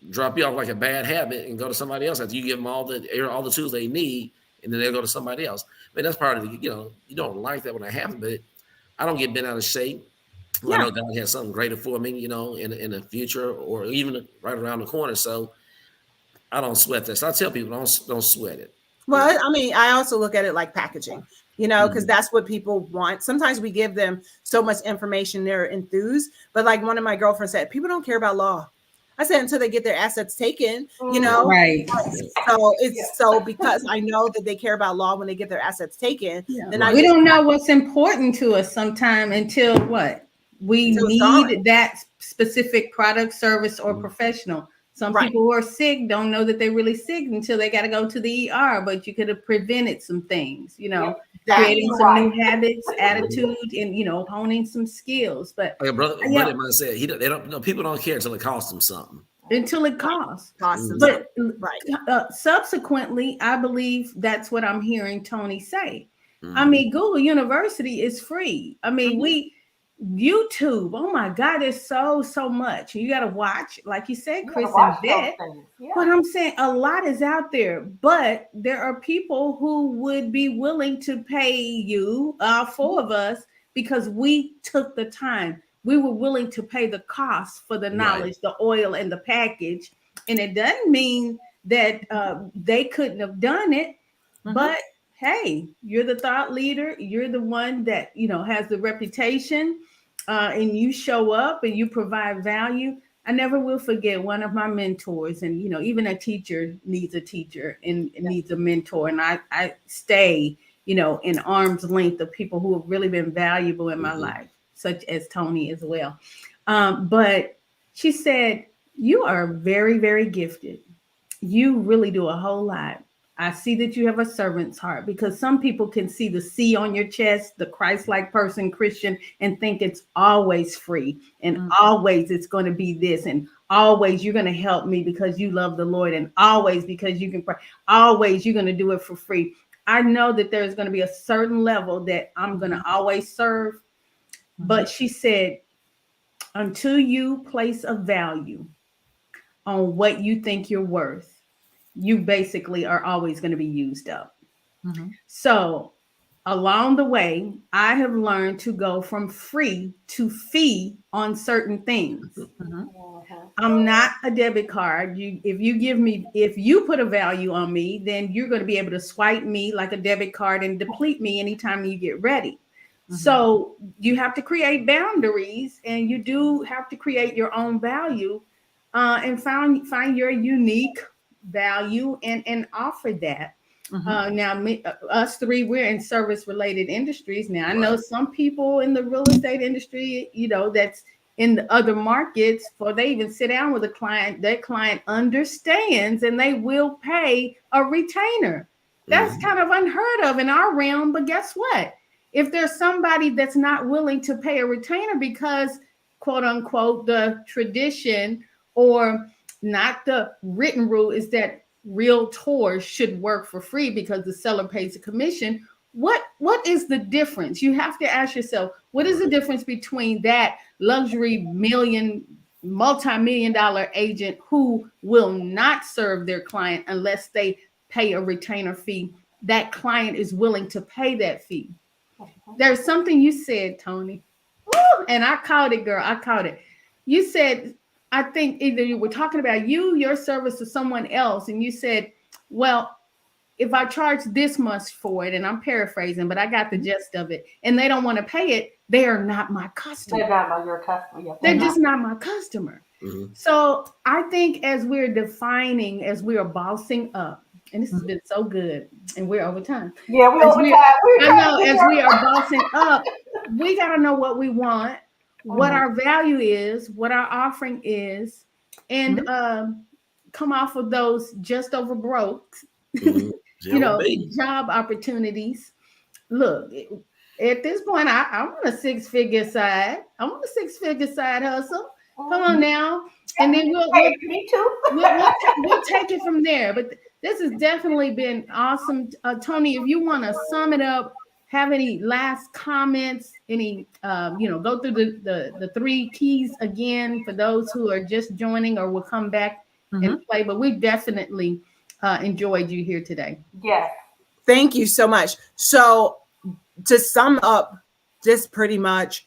drop you off like a bad habit and go to somebody else after you give them all the tools they need, and then they'll go to somebody else. I mean, that's part of the, you don't like that when it happens, but I don't get bent out of shape. I know God has something greater for me, in the future or even right around the corner. So I don't sweat this. I tell people, don't sweat it. Well, I mean, I also look at it like packaging, because that's what people want. Sometimes we give them so much information, they're enthused. But like one of my girlfriends said, people don't care about law. I said, until they get their assets taken, Right. So it's because I know that they care about law when they get their assets taken. Then we don't know what's important to us sometime until we need that specific product, service, or professional. Some people who are sick don't know that they're really sick until they got to go to the ER, but you could have prevented some things, creating some new habits, attitude, and, honing some skills. But like brother might say, they don't know, people don't care until it costs them something. Until it costs. But subsequently, I believe that's what I'm hearing Toni say. I mean, Google University is free. I mean, YouTube, oh my God, there's so much. You got to watch, like you said, Chris, and vet. But I'm saying a lot is out there, but there are people who would be willing to pay you, 4 of us, because we took the time. We were willing to pay the cost for the knowledge, the oil, and the package. And it doesn't mean that they couldn't have done it, but hey, you're the thought leader. You're the one that, has the reputation, and you show up and you provide value. I never will forget one of my mentors, and, even a teacher needs a teacher and needs a mentor. And I stay, in arm's length of people who have really been valuable in my life, such as Toni as well. But she said, you are very, very gifted. You really do a whole lot. I see that you have a servant's heart, because some people can see the C on your chest, the Christ-like person, Christian, and think it's always free and always it's going to be this, and always you're going to help me because you love the Lord, and always because you can pray, always you're going to do it for free. I know that there's going to be a certain level that I'm going to always serve. But she said, until you place a value on what you think you're worth, you basically are always going to be used up. So along the way, I have learned to go from free to fee on certain things. I'm not a debit card. If you put a value on me, then you're going to be able to swipe me like a debit card and deplete me anytime you get ready. So you have to create boundaries, and you do have to create your own value, and find your unique value and offer that. Now, us three, we're in service related industries. Now, I know some people in the real estate industry, that's in the other markets, for they even sit down with a client, that client understands and they will pay a retainer. That's kind of unheard of in our realm. But guess what? If there's somebody that's not willing to pay a retainer because, quote unquote, the tradition or not the written rule is that realtors should work for free because the seller pays a commission. What is the difference? You have to ask yourself, what is the difference between that luxury multi-million dollar agent who will not serve their client unless they pay a retainer fee? That client is willing to pay that fee. There's something you said, Toni. Woo! And I caught it, girl. I caught it. You said, I think either you were talking about your service to someone else, and you said, well, if I charge this much for it, and I'm paraphrasing, but I got the gist of it, and they don't want to pay it, they are not my customer. They're not your customer. Yeah. They're just not my customer. So I think as we are bossing up, and this has been so good, and we're over time. Yeah, we're over time. As we are bossing up, we got to know what we want, what our value is, what our offering is, and come off of those just over broke, job opportunities. Look, at this point, I'm on a six-figure side. I'm on a six-figure side hustle. Come on now, and then we'll take it from there. But this has definitely been awesome, Toni. If you want to sum it up, have any last comments? Any, go through the three keys again for those who are just joining or will come back and play. But we definitely enjoyed you here today. Yes. Thank you so much. So to sum up, just pretty much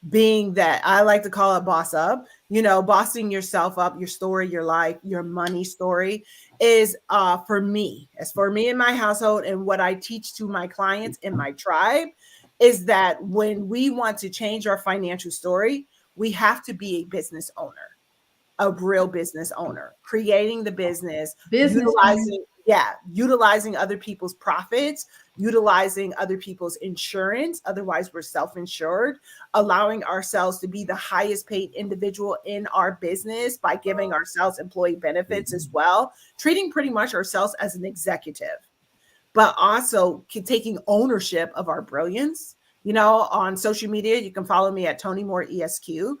being that I like to call it boss up, bossing yourself up, your story, your life, your money story is for me in my household, and what I teach to my clients in my tribe is that when we want to change our financial story, we have to be a business owner, a real business owner, creating the business utilizing other people's profits, utilizing other people's insurance. Otherwise, we're self-insured, allowing ourselves to be the highest paid individual in our business by giving ourselves employee benefits as well, treating pretty much ourselves as an executive, but also taking ownership of our brilliance. On social media, you can follow me at Toni Moore ESQ.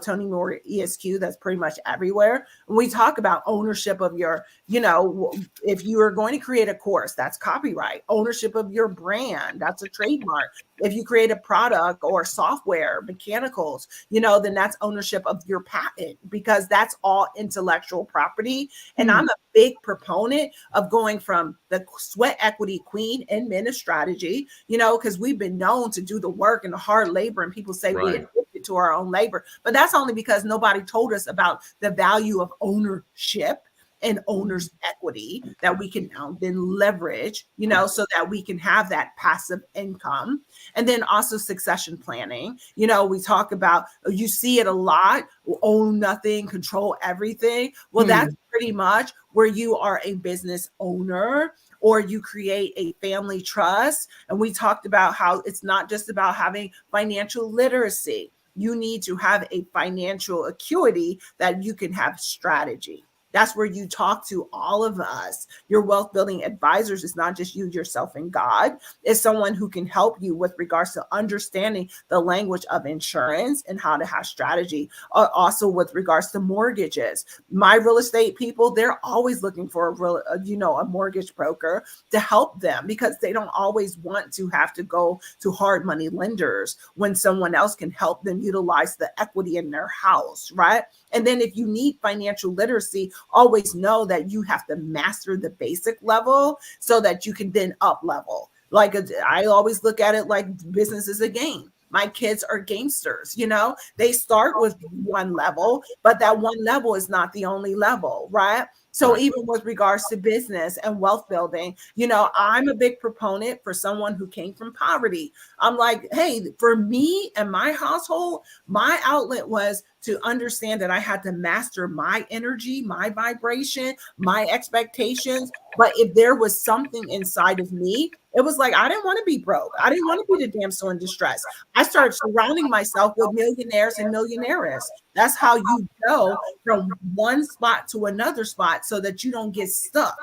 Toni Moore ESQ, that's pretty much everywhere. When we talk about ownership of your, if you are going to create a course, that's copyright. Ownership of your brand, that's a trademark. If you create a product or software, mechanicals, then that's ownership of your patent, because that's all intellectual property. And I'm a big proponent of going from the sweat equity queen in men of strategy, because we've been known to do the work and the hard labor, and people say we're addicted to our own labor, but that's only because nobody told us about the value of ownership and owner's equity that we can now then leverage, so that we can have that passive income. And then also succession planning. We talk about, you see it a lot, own nothing, control everything. Well, that's pretty much where you are a business owner, or you create a family trust. And we talked about how it's not just about having financial literacy. You need to have a financial acuity that you can have strategy. That's where you talk to all of us. Your wealth building advisors is not just you, yourself, and God. It's someone who can help you with regards to understanding the language of insurance and how to have strategy. Also with regards to mortgages. My real estate people, they're always looking for a mortgage broker to help them, because they don't always want to have to go to hard money lenders when someone else can help them utilize the equity in their house, right? And then if you need financial literacy, always know that you have to master the basic level so that you can then up level. Like I always look at it like business is a game. My kids are gamesters, you know, they start with one level, but that one level is not the only level, right? So even with regards to business and wealth building, you know, I'm a big proponent for someone who came from poverty. I'm like, hey, for me and my household, my outlet was to understand that I had to master my energy, my vibration, my expectations. But if there was something inside of me, it was like, I didn't want to be broke. I didn't want to be the damsel in distress. I started surrounding myself with millionaires and millionairesses. That's how you go from one spot to another spot so that you don't get stuck.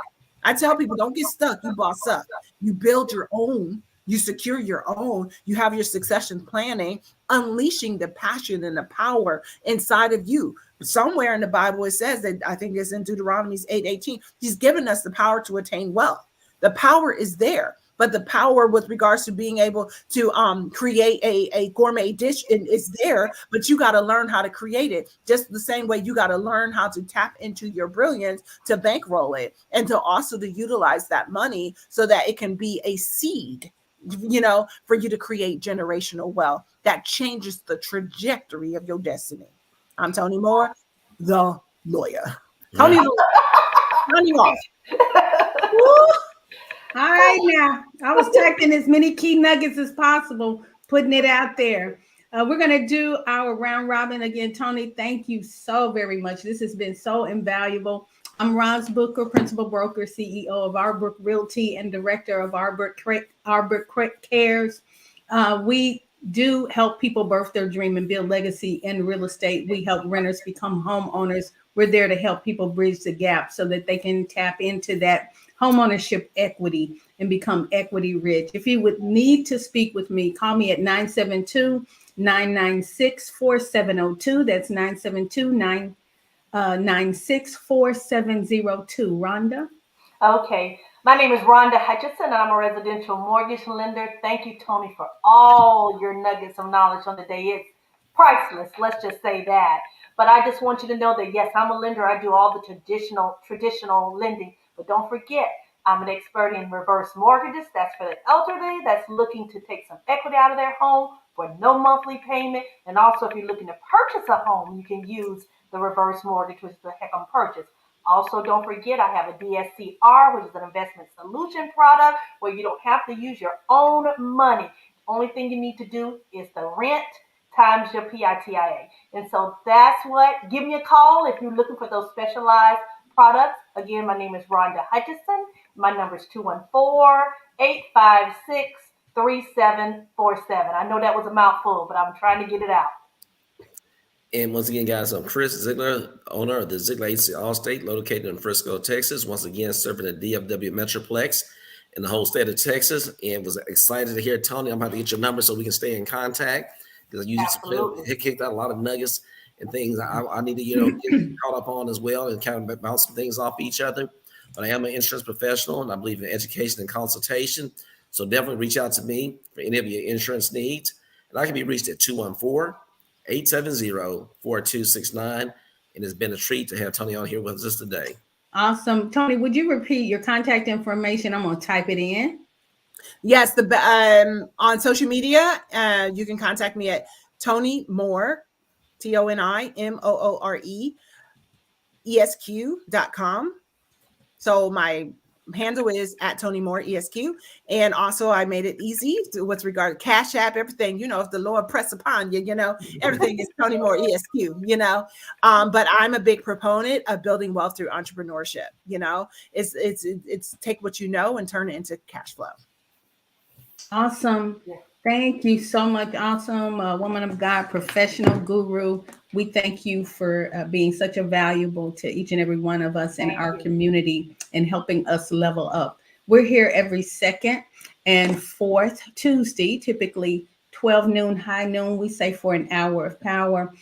I tell people, don't get stuck. You boss up. You build your own. You secure your own. You have your succession planning, unleashing the passion and the power inside of you. Somewhere in the Bible, it says that, I think it's in Deuteronomy 8:18, he's given us the power to attain wealth. The power is there. But the power with regards to being able to create a gourmet dish is there, but you got to learn how to create it. Just the same way you got to learn how to tap into your brilliance to bankroll it, and to also to utilize that money so that it can be a seed, you know, for you to create generational wealth that changes the trajectory of your destiny. I'm Toni Moore, the lawyer. Toni Moore. All right, now I was typing as many key nuggets as possible, putting it out there. We're going to do our round robin again. Toni, thank you so very much. This has been so invaluable. I'm Roz Booker, Principal Broker, CEO of Arbrook Realty, and Director of Arbrook Cares. We do help people birth their dream and build legacy in real estate. We help renters become homeowners. We're there to help people bridge the gap so that they can tap into that homeownership equity and become equity rich. If you would need to speak with me, call me at 972-996-4702. That's 972-996-4702. Rhonda? Okay. My name is Rhonda Hutchison, and I'm a residential mortgage lender. Thank you, Toni, for all your nuggets of knowledge on the day. It's priceless. Let's just say that. But I just want you to know that, yes, I'm a lender. I do all the traditional lending. But don't forget, I'm an expert in reverse mortgages. That's for the elderly that's looking to take some equity out of their home for no monthly payment. And also, if you're looking to purchase a home, you can use the reverse mortgage, which is the HECM purchase. Also, don't forget, I have a DSCR, which is an investment solution product where you don't have to use your own money. The only thing you need to do is the rent times your PITIA. And so that's what, give me a call if you're looking for those specialized products. Again, my name is Rhonda Hutchison. My number is 214-856-3747. I know that was a mouthful, but I'm trying to get it out. And once again, guys, I'm Chris Zeigler, owner of the Zeigler Agency Allstate, located in Frisco, Texas. Once again, serving the DFW Metroplex in the whole state of Texas. And was excited to hear, Toni, I'm going to get your number so we can stay in contact, because you just kicked out a lot of nuggets and things I need to, get caught up on as well, and kind of bounce some things off each other. But I am an insurance professional, and I believe in education and consultation. So definitely reach out to me for any of your insurance needs. And I can be reached at 214-870-4269. And it's been a treat to have Toni on here with us today. Awesome. Toni, would you repeat your contact information? I'm going to type it in. Yes, on social media, you can contact me at Toni Moore, ToniMoore, ESQ.com. So my handle is at Toni Moore ESQ. And also I made it easy with regard to Cash App, everything, if the Lord press upon you, everything is Toni Moore ESQ, but I'm a big proponent of building wealth through entrepreneurship. It's take what you know and turn it into cash flow. Awesome. Thank you so much. Awesome. Woman of God, professional guru. We thank you for being such a valuable to each and every one of us in our community and helping us level up. We're here every second and fourth Tuesday, typically 12 noon, high noon. We say for an hour of power.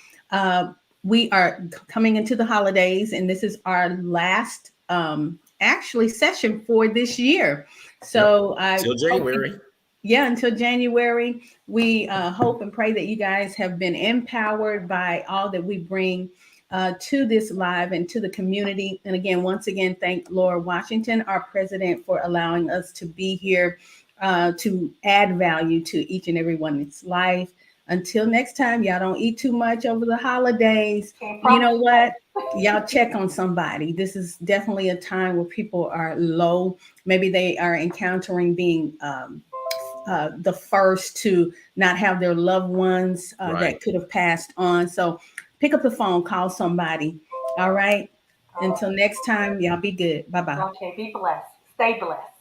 We are coming into the holidays, and this is our last session for this year. So till January. Until January. We hope and pray that you guys have been empowered by all that we bring to this live and to the community. And again, once again, thank Laura Washington, our president, for allowing us to be here to add value to each and everyone's life. Until next time, y'all don't eat too much over the holidays. You know what? Y'all check on somebody. This is definitely a time where people are low. Maybe they are encountering being the first to not have their loved ones that could have passed on. So pick up the phone, call somebody. All right. Until next time, y'all be good. Bye-bye. Okay, be blessed. Stay blessed.